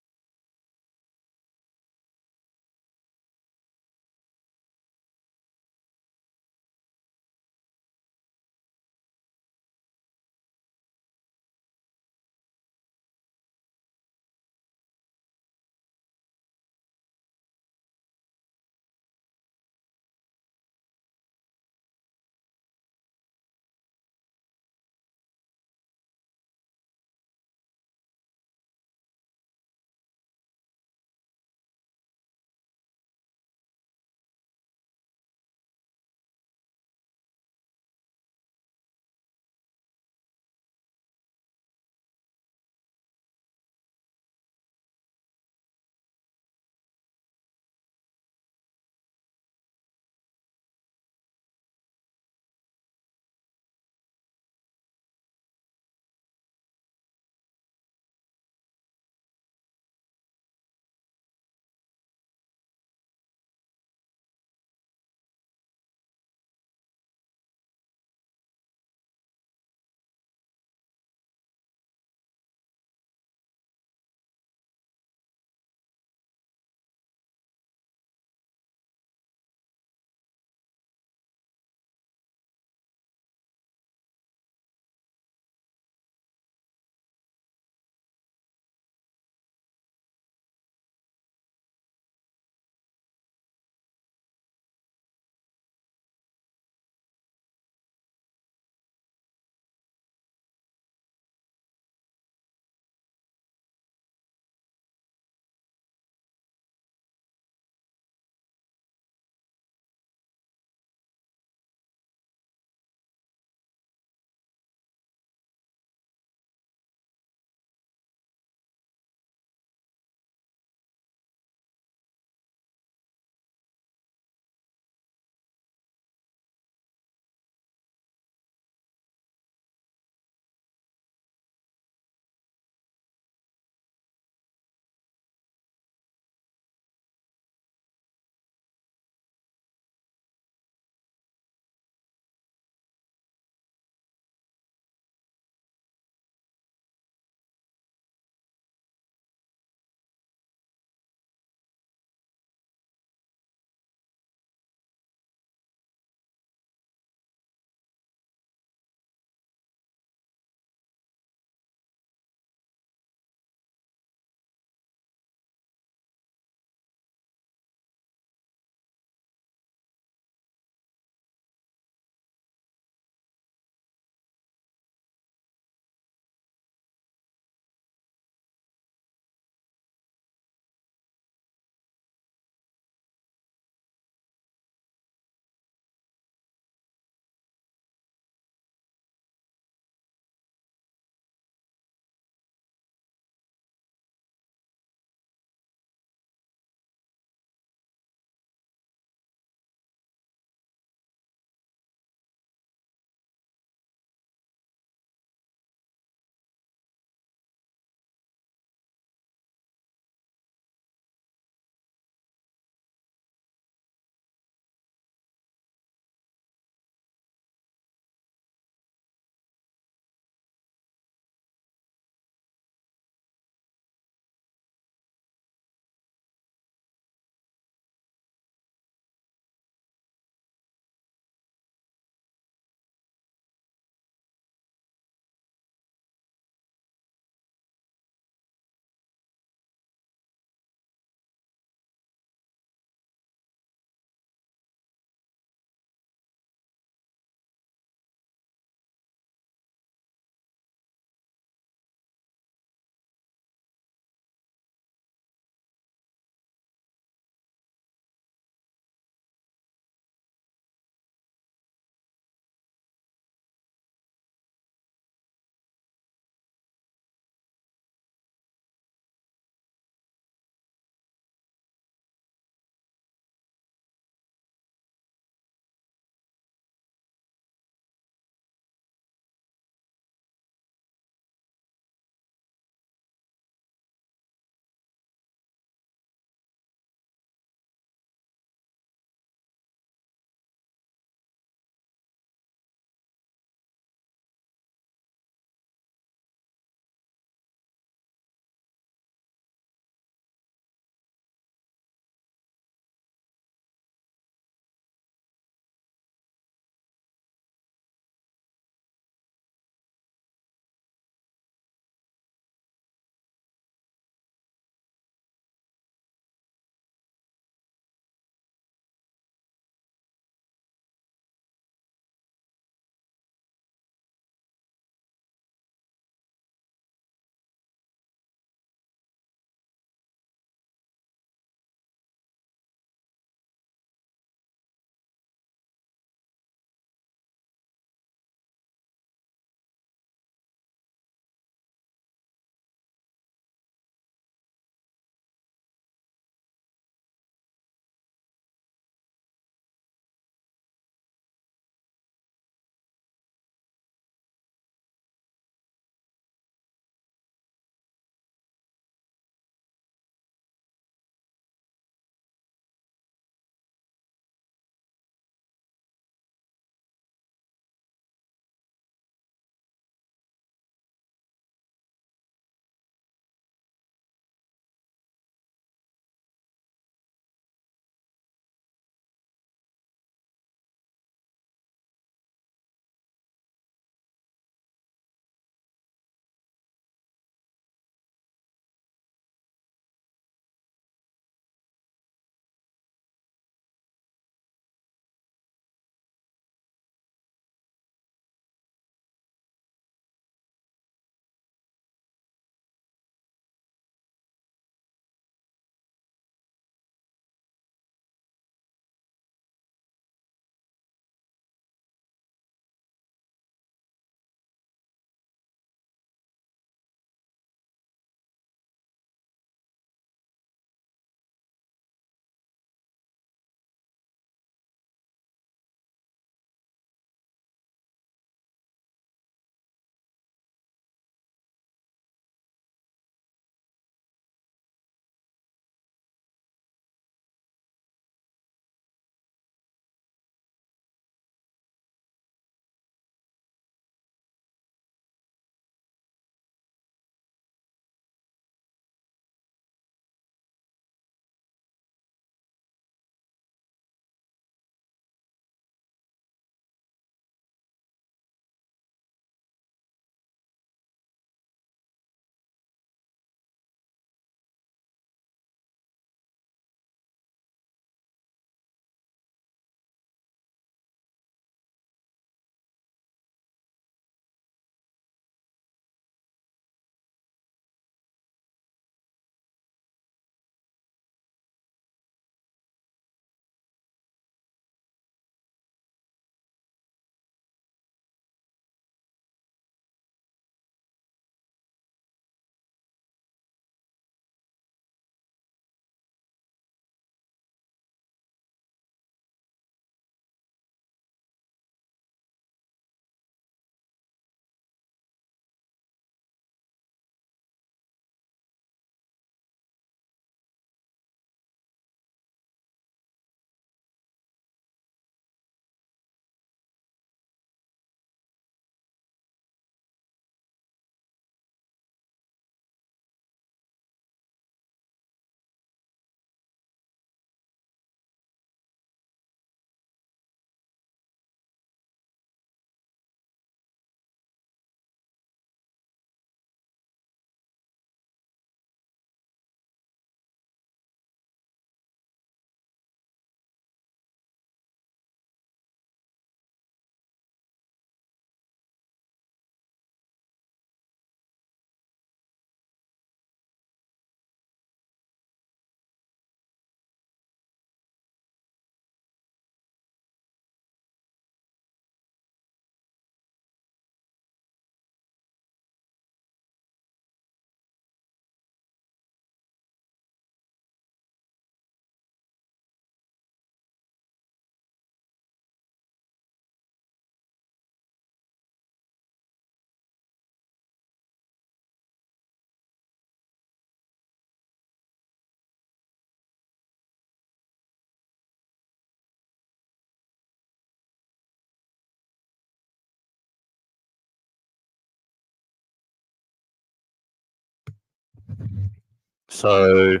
So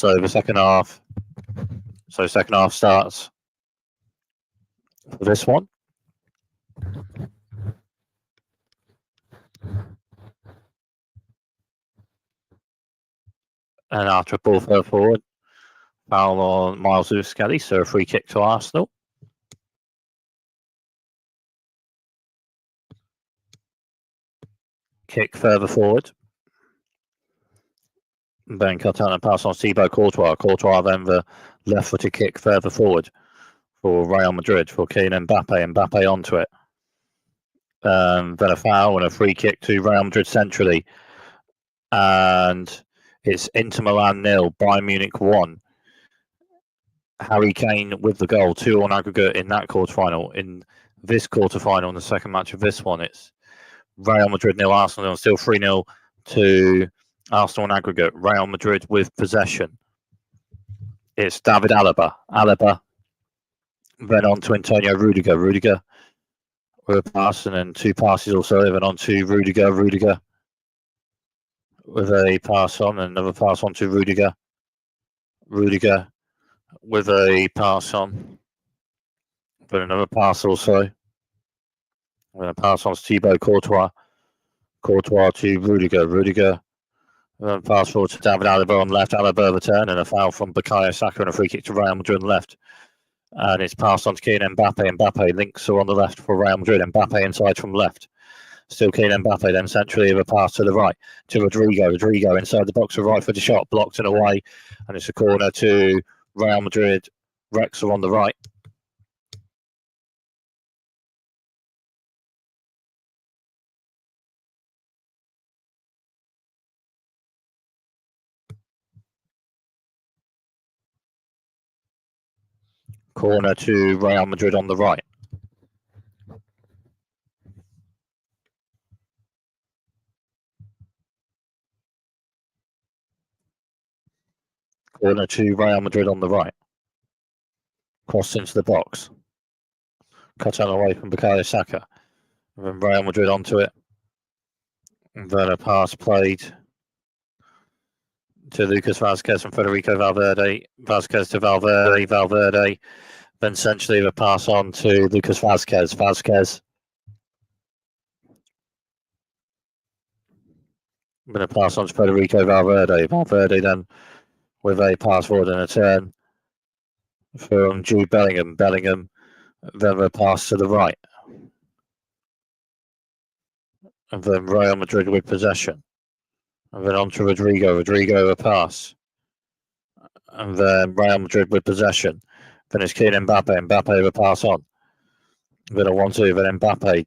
the second half. So second half starts for this one. And after a ball further forward, foul on Miles Lewis-Skelly, so a free kick to Arsenal. Kick further forward. Then cut out and pass on Thibaut Courtois. Courtois then the left-footed kick further forward for Real Madrid, for Kylian Mbappe. Mbappe onto it. Then a foul and a free kick to Real Madrid centrally. And it's Inter Milan 0, Bayern Munich 1. Harry Kane with the goal, 2 on aggregate in that quarterfinal. In this quarterfinal, in the second match of this one, it's Real Madrid 0, Arsenal 0, still 3-0 to Arsenal on aggregate. Real Madrid with possession. It's David Alaba, then on to Antonio Rudiger. Rudiger with a pass, and then 2 passes also, then on to Rudiger. Rudiger with a pass on, and another pass on to Rudiger. Rudiger with a pass on, then another pass also. Then a pass on to Thibaut Courtois. Courtois to Rudiger. Rudiger then pass forward to David Alaba on left. Alaba return, and a foul from Bukayo Saka and a free kick to Real Madrid on left. And it's passed on to Kylian Mbappe. Mbappe links are on the left for Real Madrid. Mbappe inside from left. Still Kylian Mbappe, then centrally with a pass to the right to Rodrigo. Rodrigo inside the box with right footed shot, blocked and away. And it's a corner to Real Madrid. Rex are on the right. Corner to Real Madrid on the right. Corner to Real Madrid on the right. Cross into the box. Cut out away from Bukayo Saka. And then Real Madrid onto it. And then a pass played to Lucas Vazquez and Federico Valverde. Vazquez to Valverde. Valverde. Then essentially the pass on to Lucas Vazquez. Vazquez. Then a pass on to Federico Valverde. Valverde then with a pass forward and a turn from Jude Bellingham. Bellingham then a pass to the right. And then Real Madrid with possession. And then on to Rodrigo. Rodrigo a pass. And then Real Madrid with possession. Then it's Kylian Mbappe. Mbappe with a pass on. Then a 1-2. Then Mbappe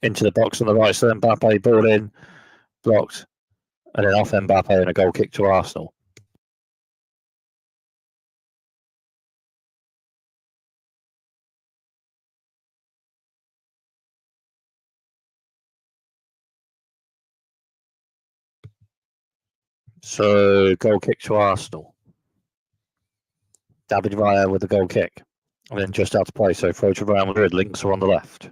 into the box on the right. So Mbappe ball in, blocked. And then off Mbappe and a goal kick to Arsenal. So goal kick to Arsenal. David Raya with the goal kick. And then just out to play. So throw to Real Madrid. Links are on the left.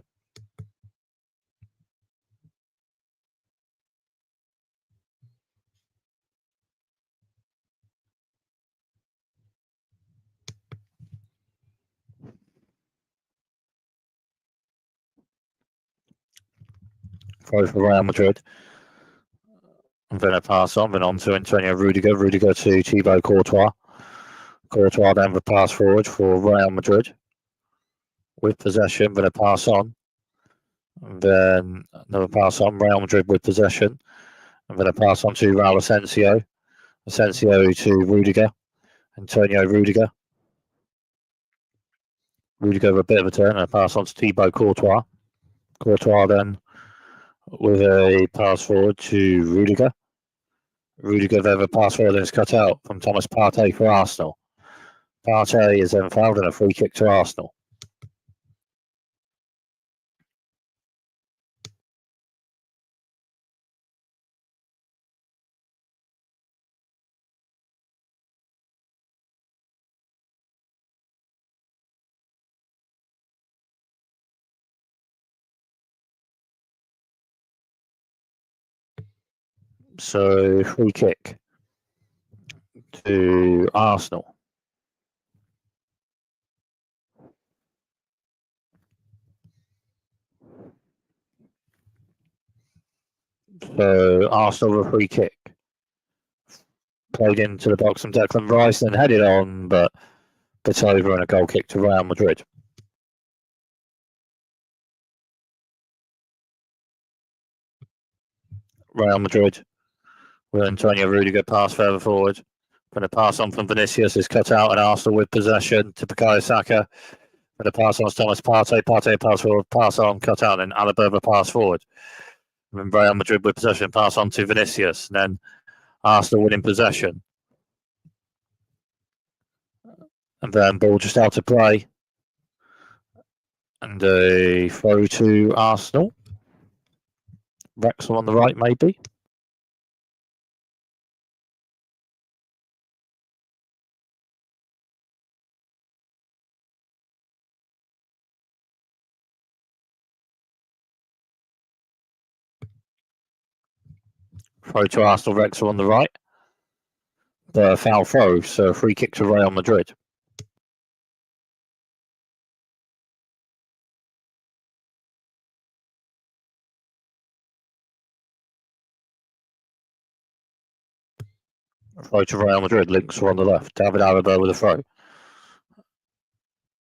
Throw for Real Madrid. And then a pass on. Then on to Antonio Rudiger. Rudiger to Thibaut Courtois. Courtois then the pass forward for Real Madrid. With possession. Then a pass on. And then another pass on. Real Madrid with possession. And then a pass on to Raul Asensio. Asensio to Rudiger. Antonio Rudiger. Rudiger with a bit of a turn and a pass on to Thibaut Courtois. Courtois then with a pass forward to Rudiger. Rudiger then a pass forward and it's cut out from Thomas Partey for Arsenal. Partey is then fouled and a free kick to Arsenal. So free kick to Arsenal. So Arsenal with a free kick. Played into the box from Declan Rice, then headed on, but it's over and a goal kick to Real Madrid. Real Madrid with Antonio Rudiger pass further forward. Going to pass on from Vinicius, is cut out, and Arsenal with possession to Bukayo Saka. Going to pass on to Thomas Partey. Partey pass forward, pass on, cut out, and Alaba pass forward. And then Real Madrid with possession, pass on to Vinicius, and then Arsenal winning possession. And then ball just out to play. And a throw to Arsenal. Wrexham on the right, maybe. Throw to Arsenal, Wrexham on the right. The foul throw, so free kick to Real Madrid. Throw to Real Madrid, links are on the left. David Alaba with a throw.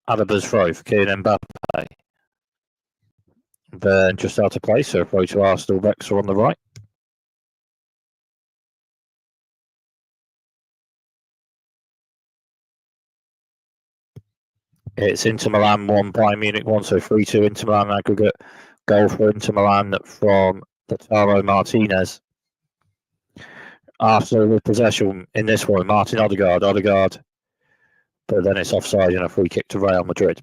Alaba's throw for Kylian Mbappe. Then just out of play, so throw to Arsenal, Wrexham on the right. It's Inter Milan 1, Bayern Munich 1, so 3-2 Inter Milan aggregate. Goal for Inter Milan from Lautaro Martinez. Arsenal with possession in this one, Martin Odegaard, but then it's offside and a free kick to Real Madrid.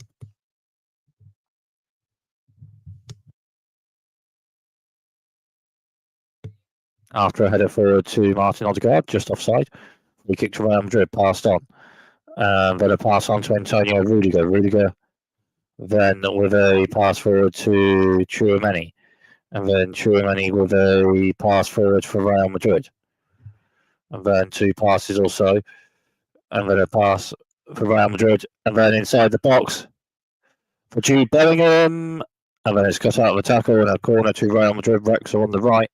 After a header forward to Martin Odegaard, just offside, free kick to Real Madrid, passed on. Then a pass on to Antonio Rudiger, then with a pass forward to Tchouaméni, and then Tchouaméni with a pass forward for Real Madrid. And then two passes also, and then a pass for Real Madrid, and then inside the box for Jude Bellingham, and then it's cut out of the tackle and a corner to Real Madrid. Wrexham on the right.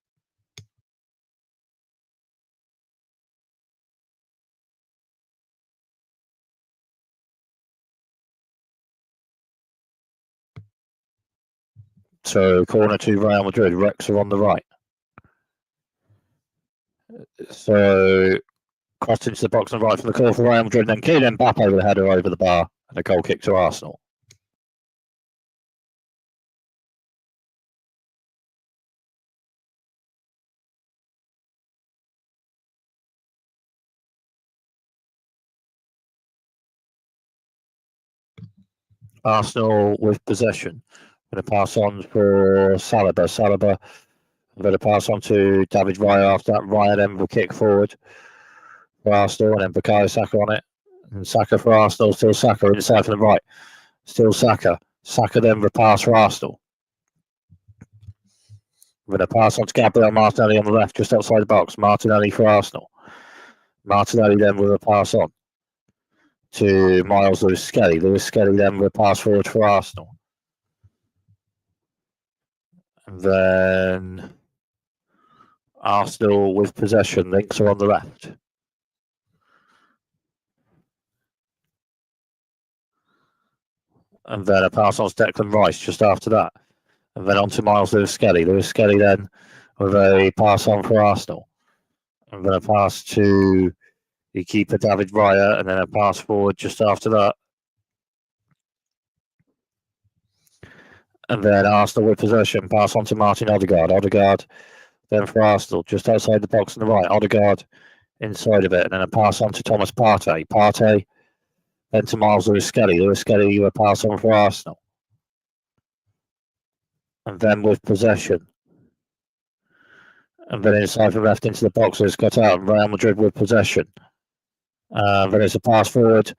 So corner to Real Madrid. Wrexham on the right. So crossed into the box on the right from the corner for Real Madrid, and then Kylian Mbappe with a header over the bar and a goal kick to Arsenal. Arsenal with possession. Going to pass on for Saliba. I'm going to pass on to David Raya after that. Raya then will kick forward for Arsenal, and then Bukayo Saka on it. And Saka for Arsenal, still Saka inside from the right. Still Saka. Saka then repass for Arsenal. I'm going to pass on to Gabriel Martinelli on the left, just outside the box. Martinelli for Arsenal. Martinelli then with a pass on to Miles Lewis Skelly. Lewis Skelly then with a pass forward for Arsenal. And then Arsenal with possession. Links are on the left. And then a pass on to Declan Rice just after that. And then on to Miles Lewis Skelly. Lewis Skelly then with a pass on for Arsenal. And then a pass to the keeper David Raya, and then a pass forward just after that. And then Arsenal with possession. Pass on to Martin Odegaard. Odegaard then for Arsenal, just outside the box on the right. Odegaard inside of it, and then a pass on to Thomas Partey. Partey then to Miles Lewis Skelly. Lewis Skelly with a pass on for Arsenal. And then with possession. And then inside from left into the box, it's cut out. And Real Madrid with possession. Then it's a pass forward.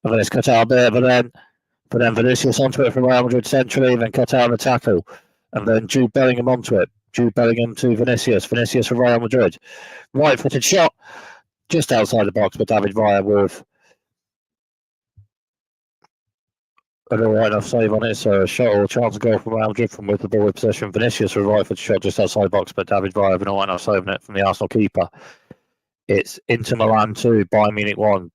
And then it's cut out a bit, but then Vinicius onto it from Real Madrid centrally, and then cut out on the tackle. And then Jude Bellingham onto it. Jude Bellingham to Vinicius. Vinicius for Real Madrid. Right-footed shot just outside the box, but David Villa with an alright enough save on it. So a shot or chance of goal from Real Madrid from with the ball in possession. Vinicius with a right-footed shot just outside the box, but David Villa with an alright enough save on it from the Arsenal keeper. It's Inter Milan 2, Bayern Munich 1.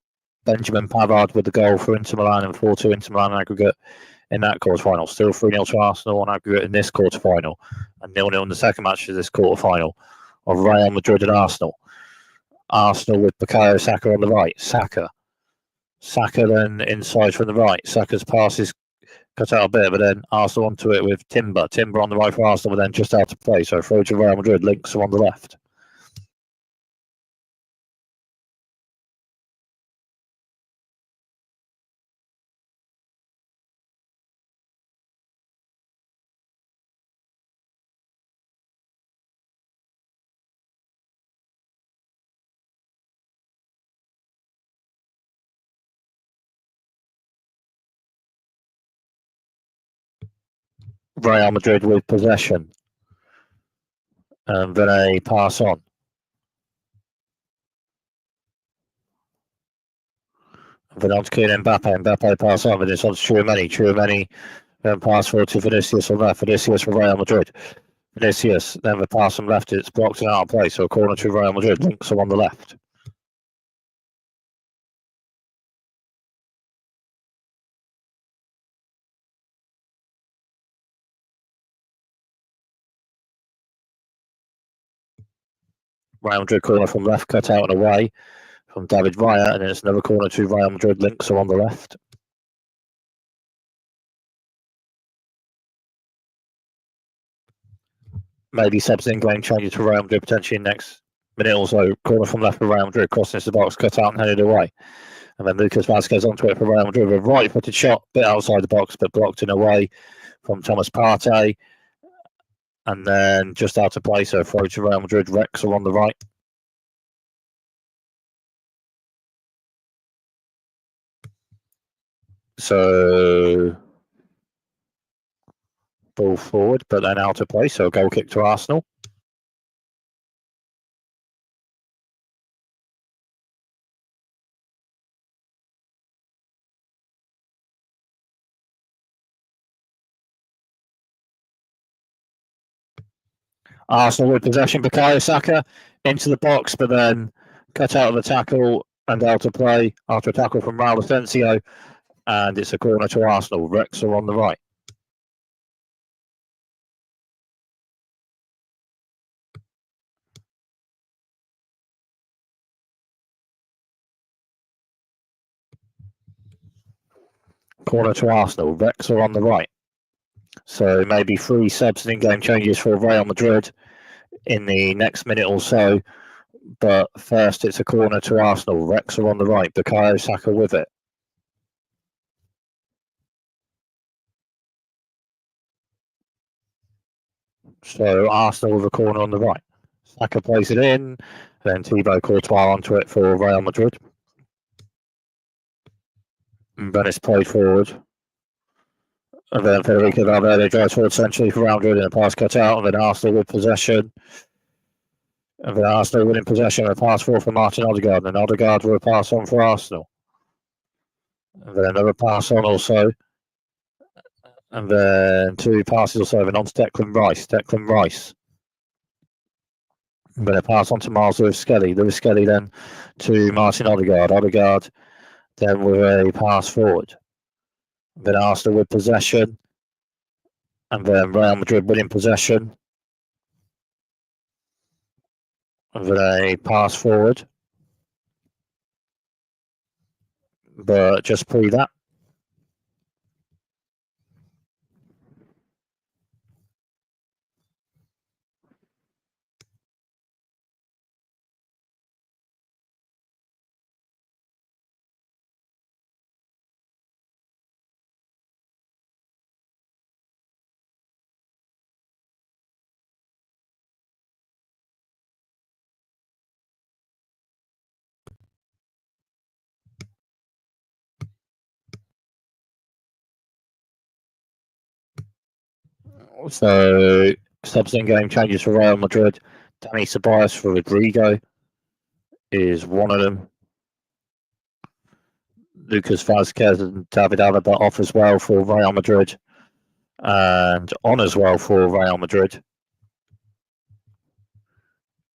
Benjamin Pavard with the goal for Inter Milan and 4-2 Inter Milan aggregate in that quarter-final. Still 3-0 to Arsenal on aggregate in this quarter-final, and 0-0 in the second match of this quarter-final of Real Madrid and Arsenal. Arsenal with Bukayo Saka on the right. Saka then inside from the right. Saka's pass is cut out a bit, but then Arsenal onto it with Timber. Timber on the right for Arsenal, but then just out of play. So throw to Real Madrid. Links are on the left. Real Madrid with possession. And then a pass on. Then on to Kylian Mbappe. Mbappe pass on, but it's on to Tchouameni. Tchouameni then pass forward to Vinicius on left. Vinicius for Real Madrid. Vinicius then the pass from left. It's blocked and out of play. So a corner to Real Madrid. Links are on the left. Real Madrid corner from left, cut out and away from David Villa, and then it's another corner to Real Madrid. Links are on the left. Maybe subs in game changes to Real Madrid potentially next minute or so. Corner from left for Real Madrid, crossing into the box, cut out and headed away. And then Lucas Vazquez onto it for Real Madrid with a right-footed shot, bit outside the box, but blocked in away from Thomas Partey. And then just out of play, so throw to Real Madrid. Rex are on the right. So ball forward, but then out of play, so a goal kick to Arsenal. Arsenal with possession. Bukayo Saka into the box, but then cut out of the tackle and out of play after a tackle from Raul Asensio, and it's a corner to Arsenal. Rex are on the right. Corner to Arsenal. Rex are on the right. So maybe 3 subs and in-game changes for Real Madrid in the next minute or so. But first, it's a corner to Arsenal. Rex are on the right. Bukayo Saka with it. So Arsenal with a corner on the right. Saka plays it in. Then Thibaut Courtois onto it for Real Madrid. And then it's played forward. And then Federico Valverde drives forward centrally for Real Madrid and a pass cut out. And then Arsenal with possession. And then Arsenal winning possession and a pass forward for Martin Odegaard. And Odegaard will pass on for Arsenal. And then another pass on also. And then 2 passes also. Then on to Declan Rice. Declan Rice. I'm going to pass on to Miles Lewis Skelly. Lewis Skelly then to Martin Odegaard. Odegaard then with a pass forward. Then Arsenal with possession. And then Real Madrid winning possession. And then a pass forward. But just pre that. So Subs in game changes for Real Madrid. Dani Ceballos for Rodrigo is one of them. Lucas Vazquez and David Alaba off as well for Real Madrid. And on as well for Real Madrid.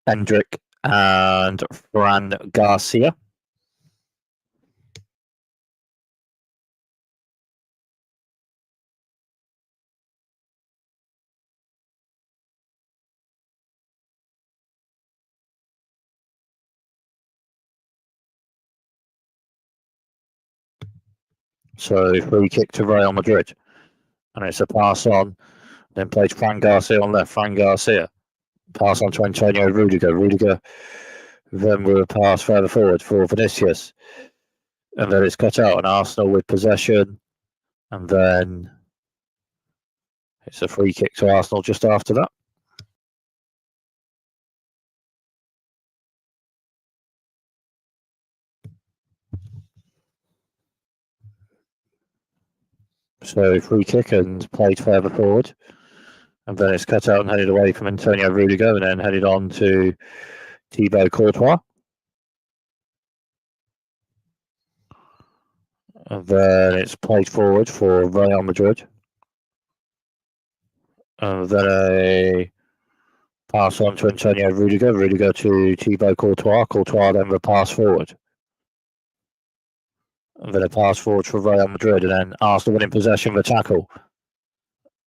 Hendrick and Fran Garcia. So free kick to Real Madrid. And it's a pass on. Then plays Fran Garcia on left. Fran Garcia. Pass on to Antonio Rudiger. Rudiger then with a pass further forward for Vinicius. And then it's cut out, and Arsenal with possession. And then it's a free kick to Arsenal just after that. So free kick and played further forward. And then it's cut out and headed away from Antonio Rudiger and then headed on to Thibaut Courtois. And then it's played forward for Real Madrid. And then a pass on to Antonio Rudiger. Rudiger to Thibaut Courtois. Courtois then the pass forward. And then a pass forward for Real Madrid. And then Arsenal winning possession of the tackle.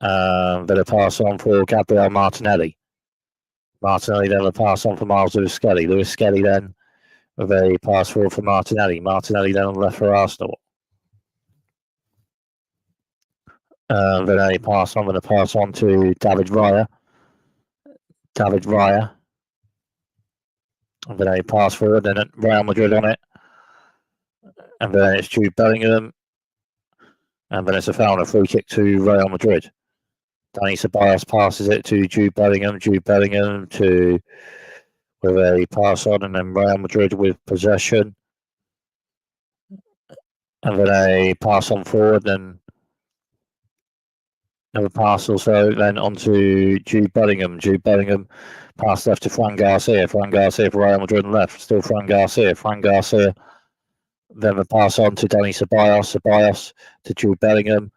Then a pass on for Gabriel Martinelli. Martinelli then a pass on for Miles Lewis Skelly. Lewis Skelly then with a pass forward for Martinelli. Martinelli then on the left for Arsenal. Then a pass on to David Raya. David Raya. And then a pass forward and Real Madrid on it. And then it's Jude Bellingham. And then it's a foul and a free kick to Real Madrid. Dani Ceballos passes it to Jude Bellingham. Jude Bellingham with a pass on, and then Real Madrid with possession. And then a pass on forward, and another pass also then onto Jude Bellingham. Jude Bellingham pass left to Fran Garcia. Fran Garcia for Real Madrid on left. Still Fran Garcia. Fran Garcia. Then the pass on to Dani Ceballos. Ceballos to Jude Bellingham.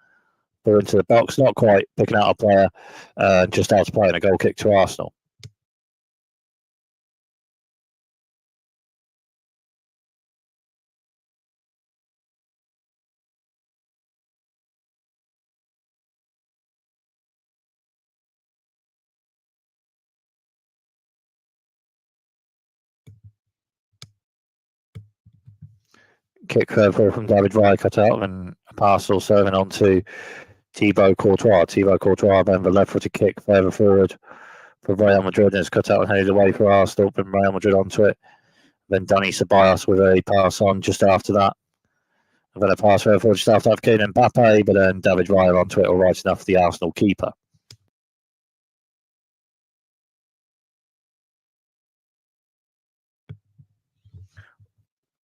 Ball into the box, not quite picking out a player, just out to play, and a goal kick to Arsenal. Kick further from David Raya cut out, and a pass also then on to Thibaut Courtois. Thibaut Courtois then the left-footed kick further forward for Real Madrid, and it's cut out and headed away for Arsenal, and Real Madrid onto it. Then Dani Ceballos with a pass on just after that. And then a pass further forward just after that for Kylian Mbappe, but then David Raya onto it, all right enough for the Arsenal keeper.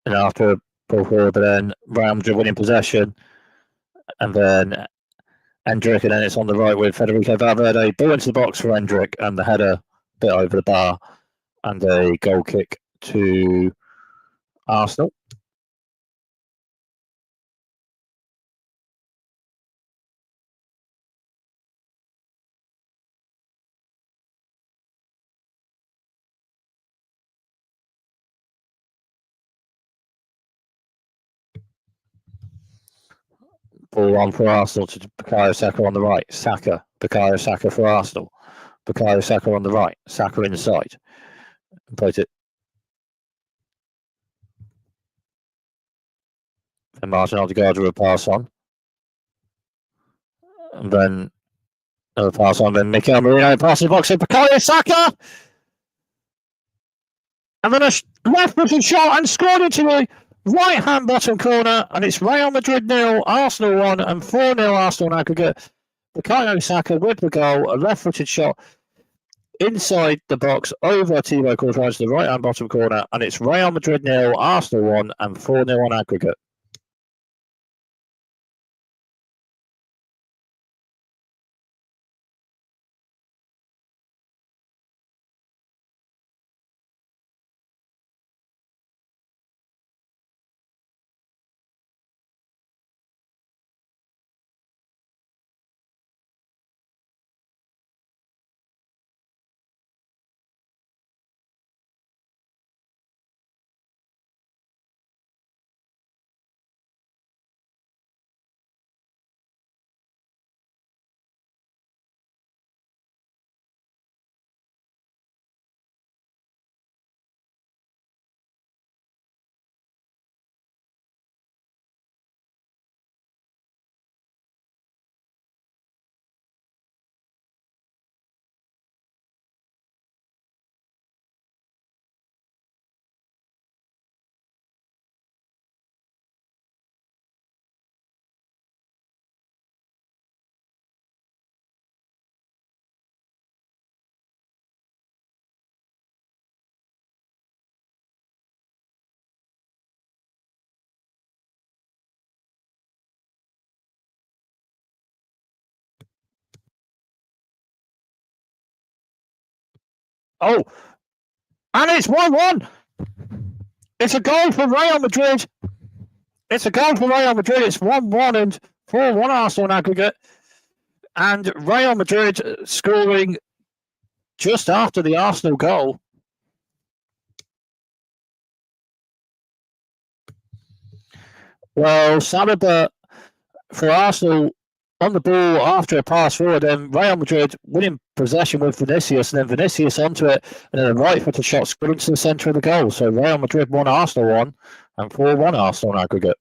And after a ball forward, but then Real Madrid winning possession, and then Hendrick, and then it's on the right with Federico Valverde. Ball into the box for Hendrick, and the header a bit over the bar, and a goal kick to Arsenal. Ball on for Arsenal to Bukayo Saka on the right. Bukayo Saka for Arsenal. Bukayo Saka on the right. Saka inside. Plays it. And Martin Odegaard will pass on. And then another pass on. Then Mikel Merino passes the box to Bukayo Saka. And then a left-footed shot and scored into the right-hand bottom corner. And it's Real Madrid 0, Arsenal 1, and 4-0 Arsenal in aggregate. Bukayo Saka with the goal, a left-footed shot inside the box over Thibaut Courtois to the right-hand bottom corner, and it's Real Madrid 0, Arsenal 1, and 4-0 on aggregate. Oh, and it's 1-1. It's a goal for Real Madrid. It's 1-1 and 4-1 Arsenal in aggregate. And Real Madrid scoring just after the Arsenal goal. Well, Saliba for Arsenal on the ball after a pass forward, then Real Madrid winning possession with Vinicius, and then Vinicius onto it, and then a right-footed shot scored into the centre of the goal. So Real Madrid 1, Arsenal 1, and 4-1 Arsenal in aggregate.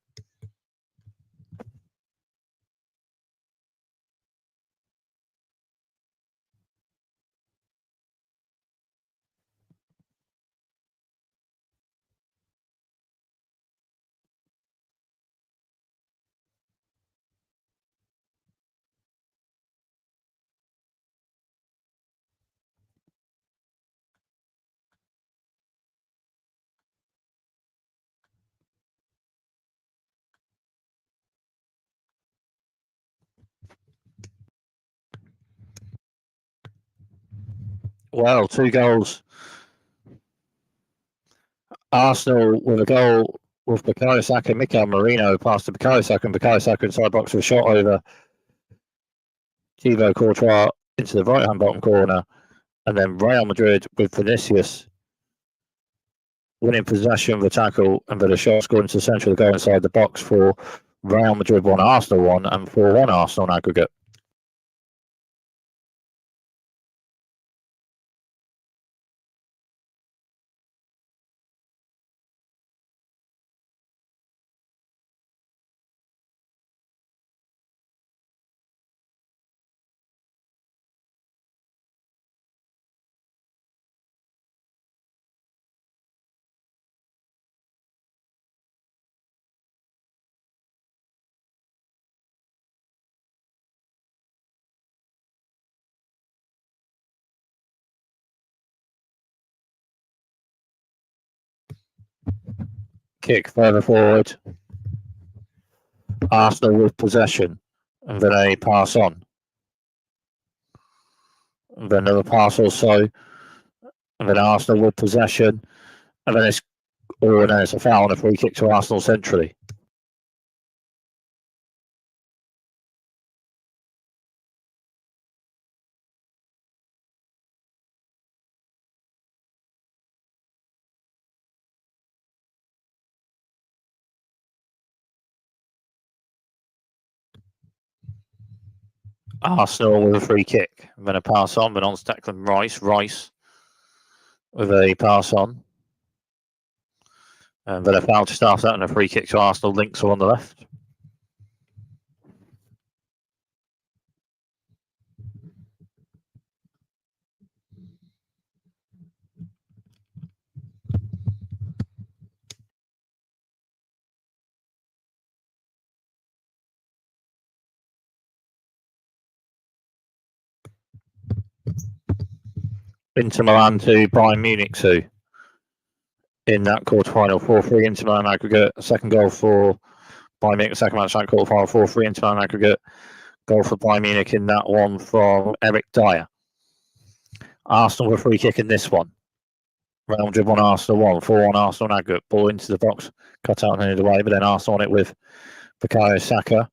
Well, 2 goals. Arsenal with a goal with Bukayo Saka, Mikel Merino passed to Bukayo Saka inside box with a shot over Thibaut Courtois into the right-hand bottom corner, and then Real Madrid with Vinicius winning possession of the tackle, and then a shot scored into the centre of the goal inside the box for Real Madrid 1, Arsenal 1, and 4-1 Arsenal in aggregate. Kick further forward. Arsenal with possession, and then a pass on. And then another pass also, and then Arsenal with possession, and then it's a foul and a free kick to Arsenal centrally. Arsenal with a free kick, and then a pass on, but on Declan Rice. Rice with a pass on, and then a foul to start that, and a free kick to Arsenal. Links are on the left. Inter Milan 2, Bayern Munich 2. In that quarter-final, 4-3 Inter Milan aggregate. Second goal for Bayern Munich, second match that quarter-final, 4-3 Inter Milan aggregate. Goal for Bayern Munich in that one from Eric Dyer. Arsenal with a free kick in this one. Real Madrid 1, Arsenal 1, 4-1 Arsenal aggregate. Ball into the box, cut out and headed away, but then Arsenal on it with Bukayo Saka.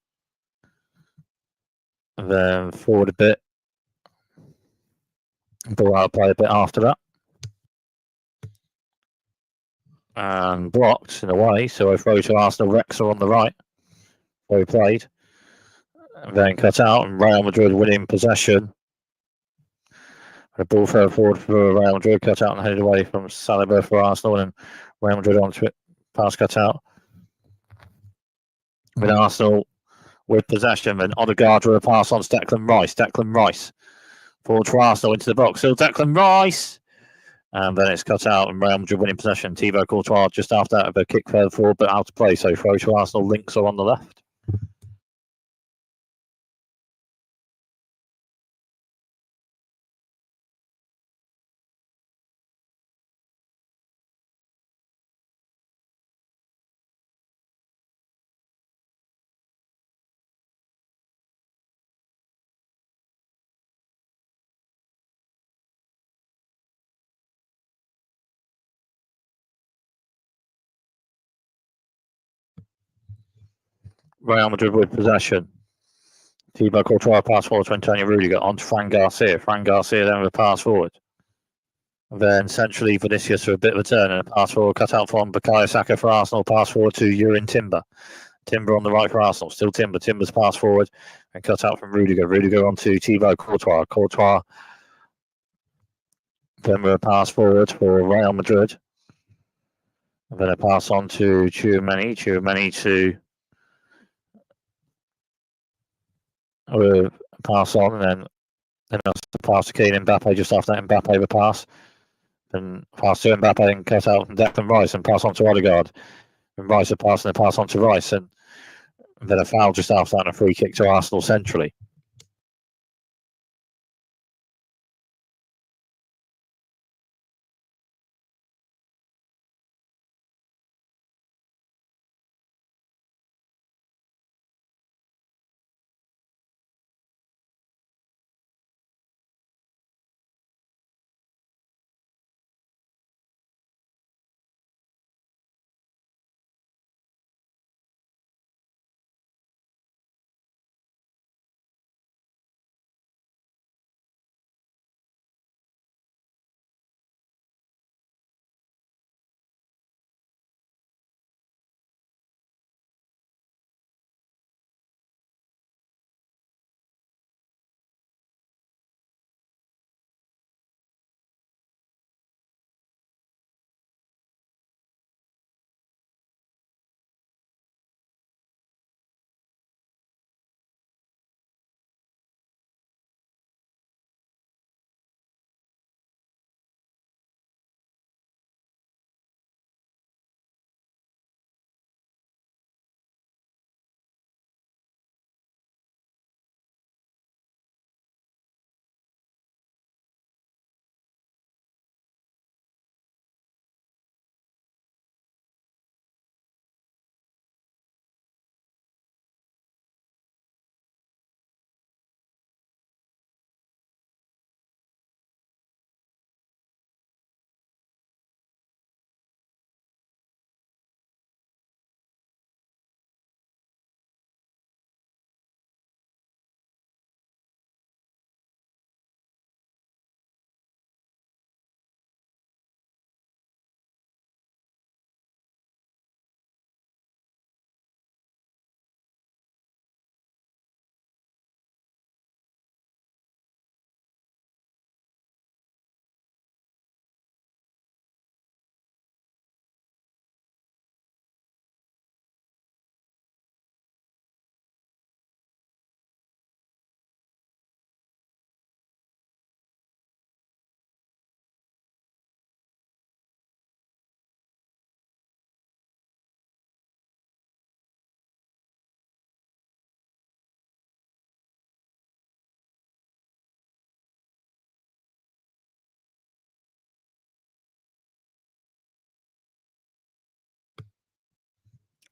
And then forward a bit. Ball out of play a bit after that. And blocked in a way, so a throw to Arsenal. Rexer on the right, where he played. And then cut out, and Real Madrid winning possession. A ball further forward for Real Madrid, cut out and headed away from Saliba for Arsenal, and Real Madrid onto it. Pass cut out. With Arsenal with possession, and Odegaard with a pass on to Declan Rice. Declan Rice forward for Arsenal into the box. Still Declan Rice. And then it's cut out, and Real Madrid winning possession. Thibaut Courtois just after that of a kick further forward, but out of play. So throw to Arsenal. Links are on the left. Real Madrid with possession. Thibaut Courtois pass forward to Antonio Rudiger on to Fran Garcia. Fran Garcia then with a pass forward. Then centrally Vinicius for a bit of a turn and a pass forward cut out from Bukayo Saka for Arsenal. Pass forward to Jurrien Timber. Timber on the right for Arsenal. Still Timber. Timber's pass forward and cut out from Rudiger. Rudiger on to Thibaut Courtois. Courtois then with a pass forward for Real Madrid. And then a pass on to Tchouameni. Tchouameni to pass on, and then that's the pass to Kylian Mbappe just after that. Mbappe with a pass. Then pass to Mbappe and cut out from Declan Rice and pass on to Odegaard. And Rice a pass and a pass on to Rice. And then a foul just after that and a free kick to Arsenal centrally.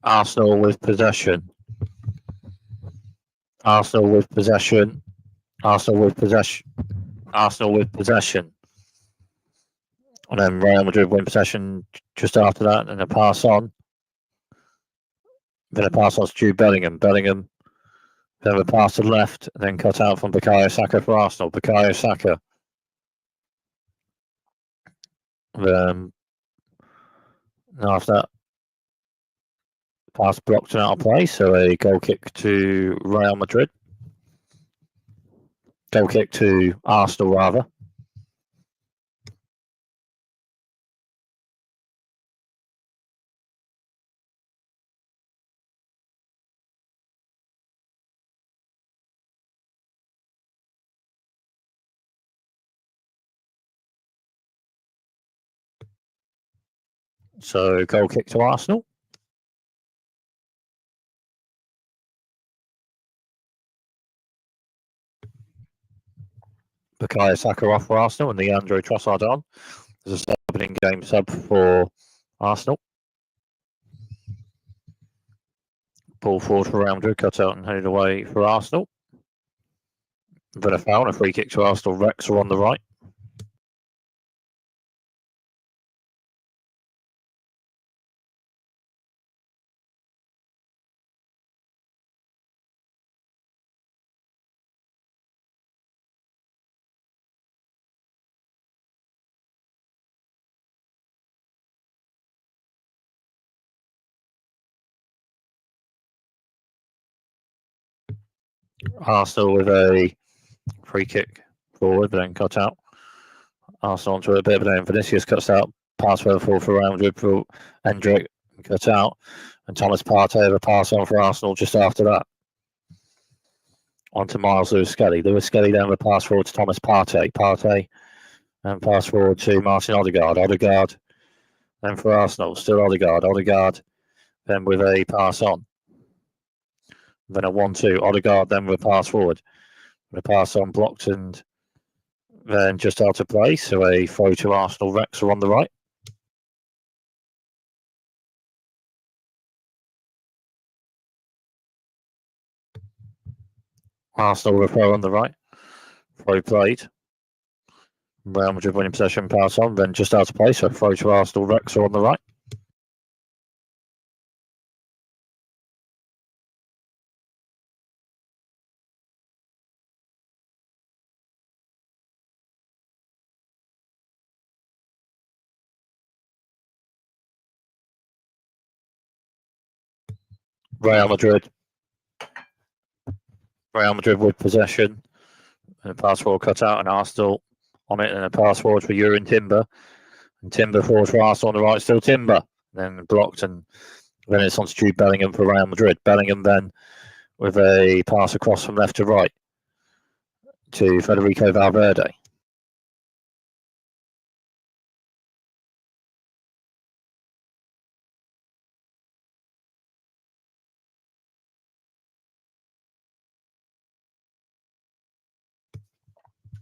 Arsenal with possession. Arsenal with possession. Arsenal with possession. Arsenal with possession. And then Real Madrid win possession just after that, and a pass on. Then a pass on to Jude Bellingham. Bellingham then a pass to the left, and then cut out from Bukayo Saka for Arsenal. Bukayo Saka. After that, pass blocked and out of play, so a goal kick to Real Madrid. Goal kick to Arsenal, rather. So goal kick to Arsenal. Bukayo Saka off for Arsenal and Leandro Trossard on as a opening game sub for Arsenal. Ball forward for Real Madrid, cut out and headed away for Arsenal. Then a foul and a free kick to Arsenal. Rex are on the right. Arsenal with a free kick forward, but then cut out. Arsenal onto a bit of an end. Vinicius cuts out, pass further forward for Real Madrid for Hendrick, cut out, and Thomas Partey have a pass on for Arsenal just after that. On to Miles Lewis-Skelly. Lewis-Skelly then with a pass forward to Thomas Partey. Partey and pass forward to Martin Odegaard. Odegaard then for Arsenal. Still Odegaard. Odegaard then with a pass on. Then a 1-2. Odegaard then with a pass forward. The pass on blocked and then just out of play. So a throw to Arsenal. Wrexham on the right. Arsenal with a throw on the right. Throw played. Real Madrid winning possession, pass on, then just out of play. So throw to Arsenal. Wrexham on the right. Real Madrid with possession. And a pass forward cut out, and Arsenal on it, and a pass forward for Jurgen Timber. And Timber forward for Arsenal on the right, still Timber. Then blocked, and then it's on to Jude Bellingham for Real Madrid. Bellingham then with a pass across from left to right to Federico Valverde.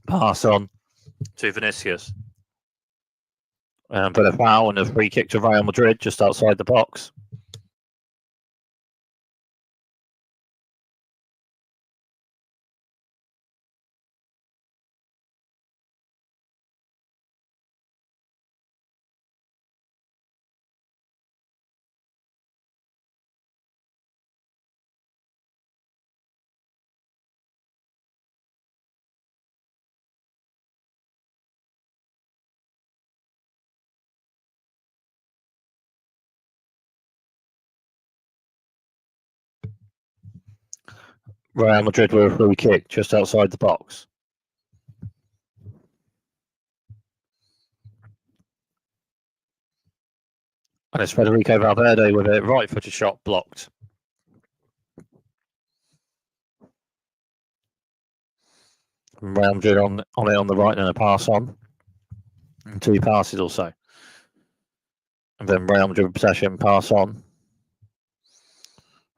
Pass on to Vinicius. But a foul and a free kick to Real Madrid just outside the box. Real Madrid with a free kick just outside the box. And it's Federico Valverde with a right-footed shot blocked. Real Madrid on it on the right and a pass on. And 2 passes or so. And then Real Madrid possession, pass on.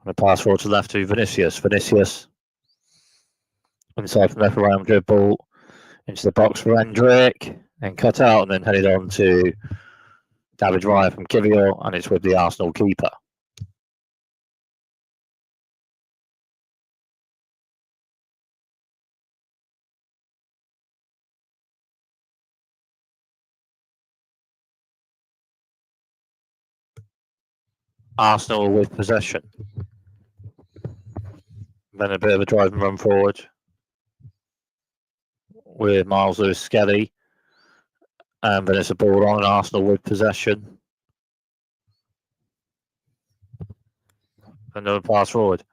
And a pass forward to left to Vinicius. Vinicius inside from left for Real Madrid, ball into the box for Hendrick. And cut out and then headed on to David Raya from Kivior, and it's with the Arsenal keeper. Arsenal with possession. Then a bit of a drive and run forward with Miles Lewis-Skelly. And then it's a ball on, and Arsenal with possession. Another pass forward.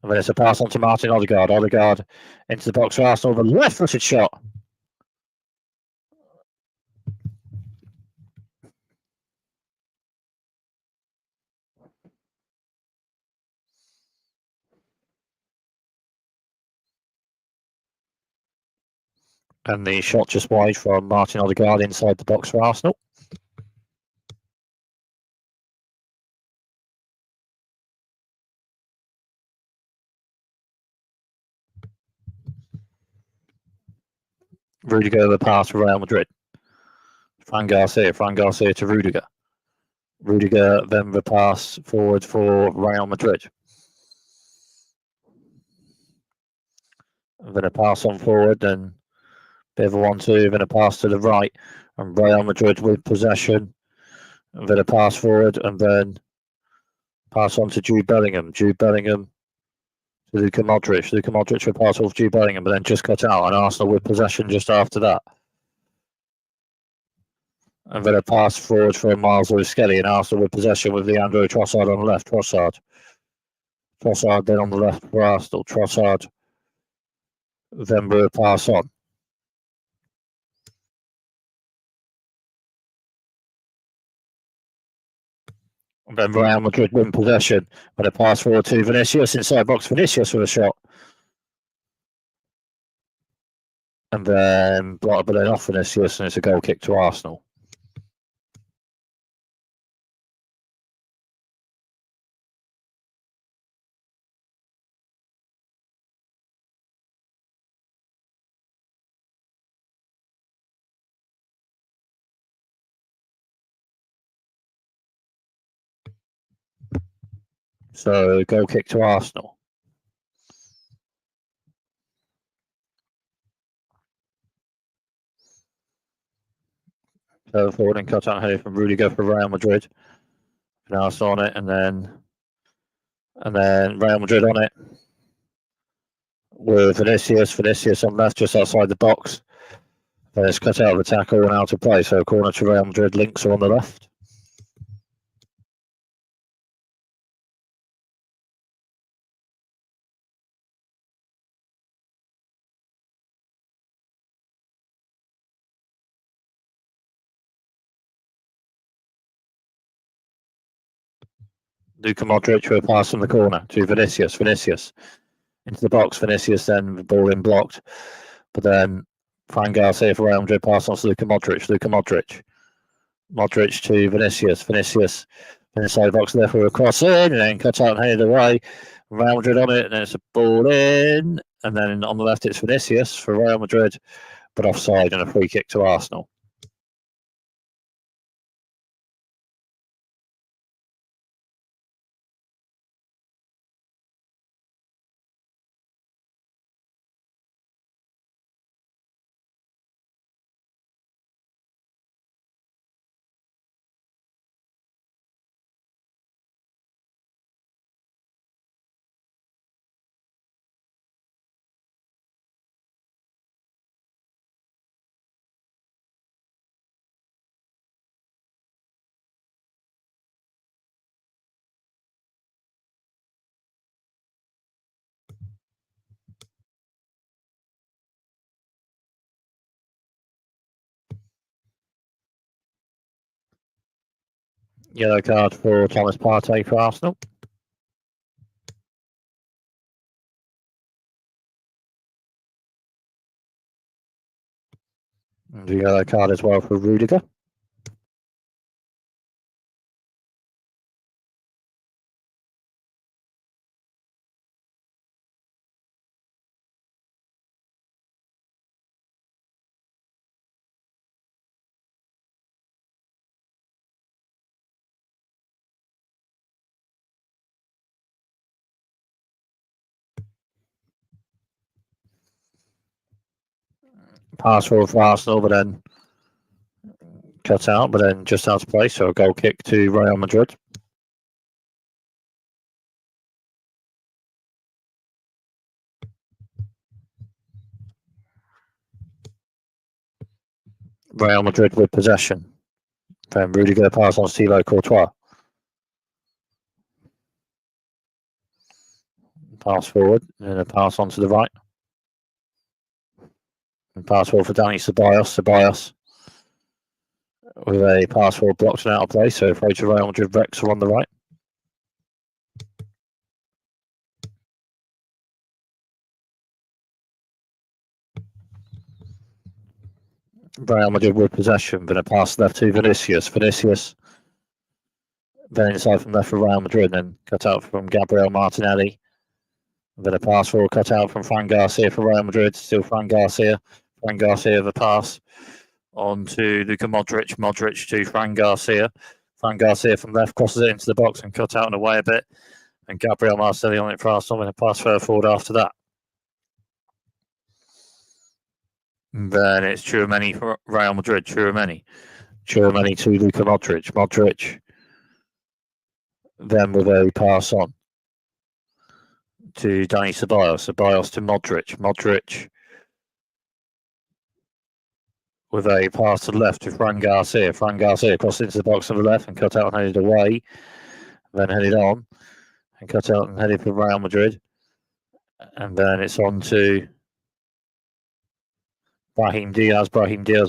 And then it's a pass on to Martin Odegaard. Odegaard into the box for Arsenal with a left-footed shot. And the shot just wide from Martin Odegaard inside the box for Arsenal. Rudiger the pass for Real Madrid. Fran Garcia to Rudiger. Rudiger then the pass forward for Real Madrid. And then a pass on forward, then bit of a 1-2, then a pass to the right, and Real Madrid with possession. And then a pass forward, and then pass on to Jude Bellingham. Jude Bellingham to Luka Modric. Luka Modric will pass off Jude Bellingham, but then just cut out, and Arsenal with possession just after that. And then a pass forward for Miles Lewis-Skelly, and Arsenal with possession with Leandro Trossard on the left. Trossard then on the left for Arsenal. Trossard Then we'll pass on. And then Real Madrid win possession. But a pass forward to Vinicius, inside box Vinicius with a shot. And then blocked but then off Vinicius, and it's a goal kick to Arsenal. So goal kick to Arsenal. So forward and cut out here from Rudiger for Real Madrid. Now it's on it, and then Real Madrid on it with Vinicius on left, just outside the box. Then it's cut out of the tackle and out of play. So corner to Real Madrid. Links are on the left. Luka Modric with a pass from the corner to Vinicius. Vinicius into the box. Vinicius then the ball in blocked. But then Fran Garcia for Real Madrid pass on to Luka Modric. Luka Modric. Modric to Vinicius. Vinicius inside the box there for a cross in and then cut out and headed away. Real Madrid on it, and then it's a ball in. And then on the left it's Vinicius for Real Madrid, but offside and a free kick to Arsenal. Yellow card for Thomas Partey for Arsenal. And a yellow card as well for Rudiger. Pass forward for Arsenal, but then cut out, but then just out of play. So a goal kick to Real Madrid. Real Madrid with possession. Then Rudiger pass on Thibaut Courtois. Pass forward and a pass on to the right. And pass forward for Dani Ceballos. Ceballos with a pass forward blocked and out of play. So throw to Real Madrid. Wrexham on the right. Real Madrid with possession, but a pass left to Vinicius. Vinicius then inside from left for Real Madrid, then cut out from Gabriel Martinelli. Then a pass forward cut out from Fran Garcia for Real Madrid. Still Fran Garcia. Fran Garcia with a pass on to Luka Modric. Modric to Fran Garcia. Fran Garcia from left crosses it into the box and cut out and away a bit. And Gabriel Martinelli on it for Arsenal, and a pass further forward after that. And then it's Tchouaméni for Real Madrid. Tchouaméni to Luka Modric. Modric then with a pass on to Dani Ceballos. Ceballos to Modric. Modric with a pass to the left to Fran Garcia. Fran Garcia crossed into the box on the left and cut out and headed away. Then headed on and cut out and headed for Real Madrid. And then it's on to Brahim Diaz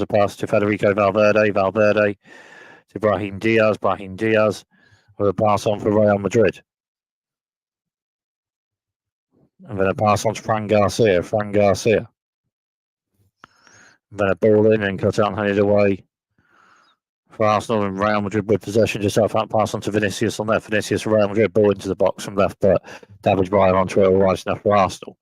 a pass to Federico Valverde to Brahim Diaz with a pass on for Real Madrid. And then a pass on to Fran Garcia. Then a ball in and cut out and handed away for Arsenal, and Real Madrid with possession just off that pass on to Vinicius on left. Vinicius, Real Madrid, ball into the box from left, but David Raya onto it all right enough for Arsenal.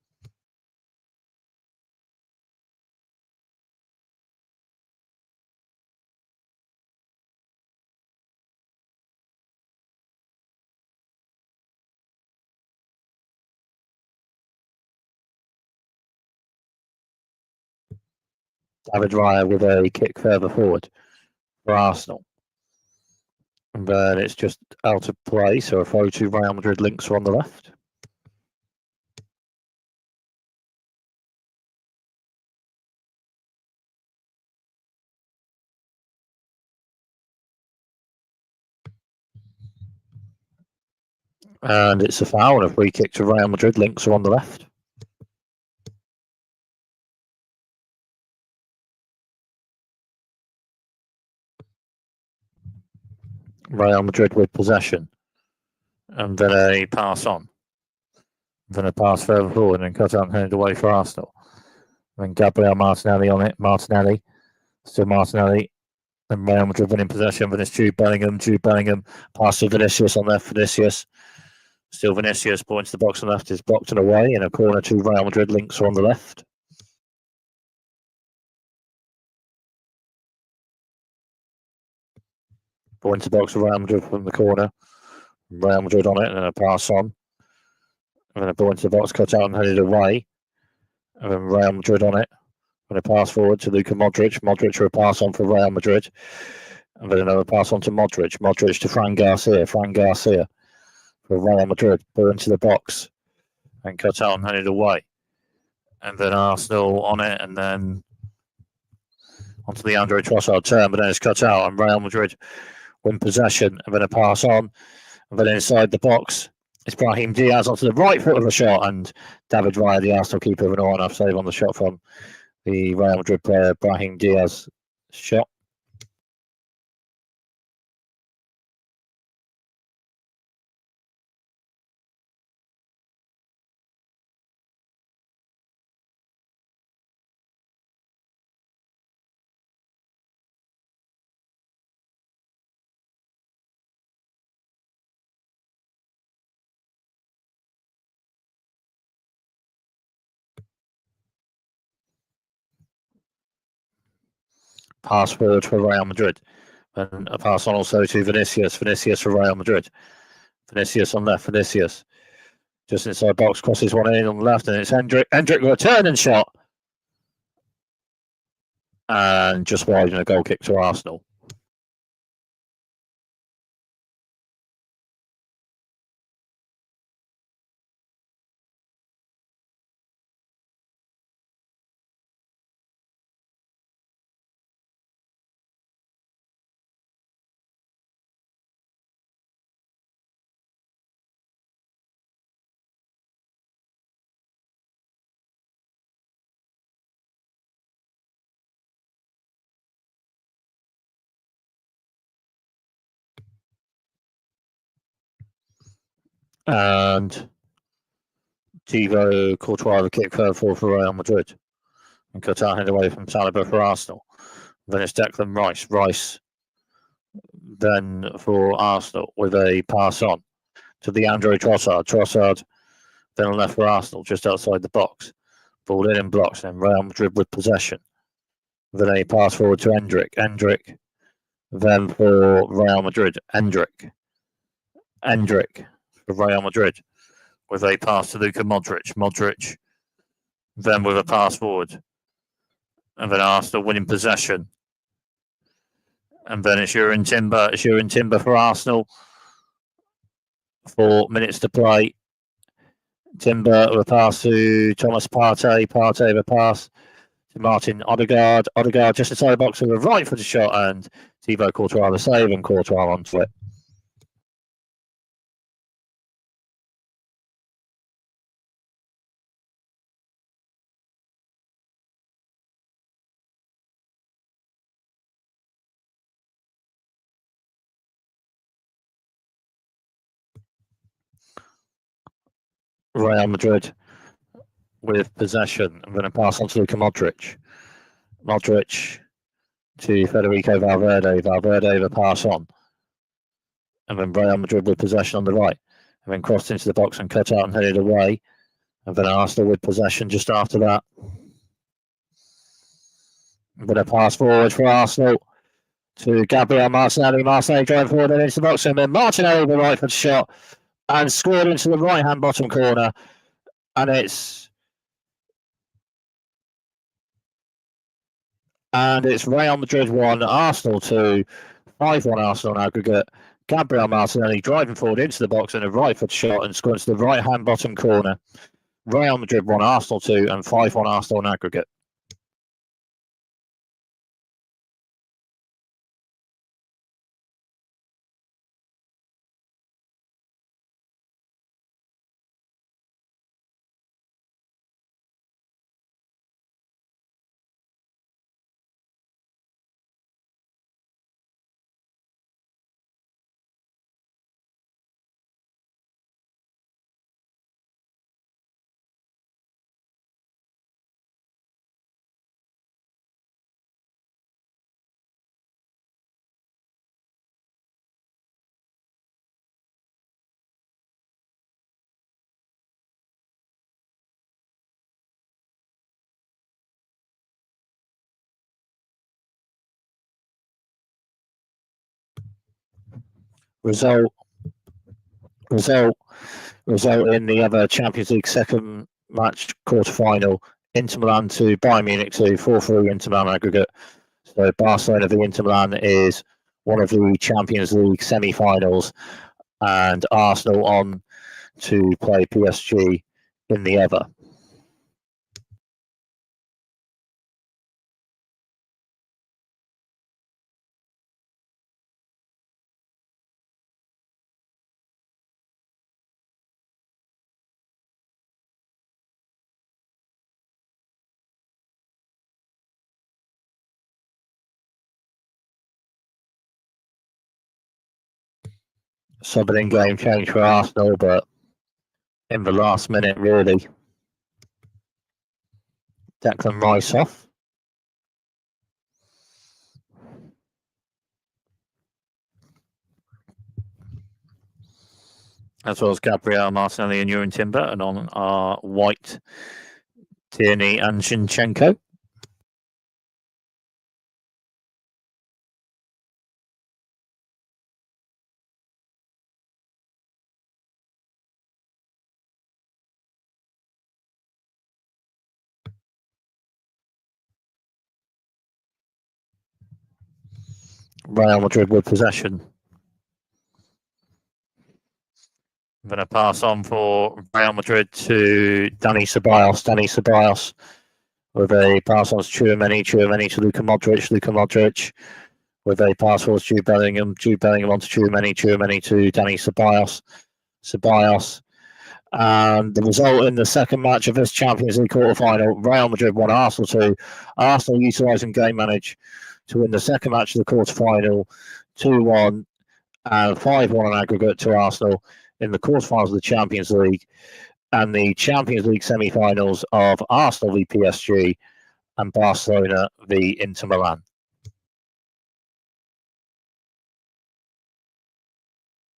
David Raya with a kick further forward for Arsenal. And then it's just out of play, so a throw to Real Madrid. Links are on the left. And it's a foul and a free kick to Real Madrid. Links are on the left. Real Madrid with possession. And then a pass on. Then a pass further forward and cut out and handed away for Arsenal. And Gabriel Martinelli on it. Still Martinelli. And Real Madrid winning possession. Then it's Jude Bellingham. Pass to Vinicius on left. Vinicius. Still Vinicius. Ball into the box on left is blocked and away. In a corner to Real Madrid. Links are on the left. Ball into the box for Real Madrid from the corner. Real Madrid on it and a pass on. And then a ball into the box, cut out and headed away. And then Real Madrid on it. And a pass forward to Luka Modric. Modric for a pass on for Real Madrid. And then another pass on to Modric. Modric to Fran Garcia for Real Madrid. Ball into the box and cut out and headed away. And then Arsenal on it and then onto the Andre Trossard turn, but then it's cut out and Real Madrid win possession. And then a pass on. And then inside the box, it's Brahim Diaz onto the right foot of the shot, and David Raya, the Arsenal keeper, with an all enough save on the shot from the Real Madrid player, Brahim Diaz shot. Pass forward for Real Madrid. And a pass on also to Vinicius. Vinicius for Real Madrid. Vinicius on left. Vinicius just inside box, crosses one in on the left, and it's Hendrick. Hendrick with a turn and shot. And just wide and a goal kick to Arsenal. And Thibaut Courtois the kick further forward for Real Madrid. And Qatar hand away from Saliba for Arsenal. Then it's Declan Rice. Rice then for Arsenal with a pass on to the Andre Trossard. Trossard then on left for Arsenal, just outside the box. Ball in and blocks, and Real Madrid with possession. Then a pass forward to Hendrick. Hendrick then for Real Madrid. Hendrick for Real Madrid with a pass to Luka Modric. Modric then with a pass forward. And then Arsenal winning possession. And then it's Jurgen Timber. It's Jurgen Timber for Arsenal. 4 minutes to play. Timber with a pass to Thomas Partey. Partey with a pass to Martin Odegaard. Odegaard just inside the box with a right footed shot, and Thibaut Courtois the save, and Courtois onto it. Real Madrid with possession. I'm going to pass on to Luka Modric. Modric to Federico Valverde. Valverde the pass on. And then Real Madrid with possession on the right. And then crossed into the box and cut out and headed away. And then Arsenal with possession just after that. I'm going to pass forward for Arsenal to Gabriel Martinelli. Martinelli driving forward and into the box. And then Martinelli with the right foot shot and scored into the right-hand bottom corner. And it's Real Madrid 1, Arsenal 2, 5-1 Arsenal on aggregate. Gabriel Martinelli driving forward into the box and a right foot shot and scored into the right-hand bottom corner. Real Madrid 1, Arsenal 2, and 5-1 Arsenal on aggregate. Result in the other Champions League second match quarter-final. Inter Milan to Bayern Munich 2, 4-3 Inter Milan aggregate. So Barcelona v Inter Milan is one of the Champions League semi-finals, and Arsenal on to play PSG in the other. Subbing in game change for Arsenal, but in the last minute, really. Declan Rice off. As well as Gabriel Martinelli and Yurin Timber, and on are White, Tierney, and Zinchenko. Real Madrid with possession. I'm going to pass on for Real Madrid to Dani Ceballos. Dani Ceballos with a pass on to Tchouaméni to Luka Modric with a pass towards Jude Bellingham on to Tchouaméni to Dani Ceballos. And the result in the second match of this Champions League quarter-final, Real Madrid 1, Arsenal 2. Arsenal utilising game manage to win the second match of the quarter-final, 2-1 and 5-1 on aggregate to Arsenal in the quarter-finals of the Champions League and the Champions League semi-finals of Arsenal v PSG and Barcelona v Inter Milan.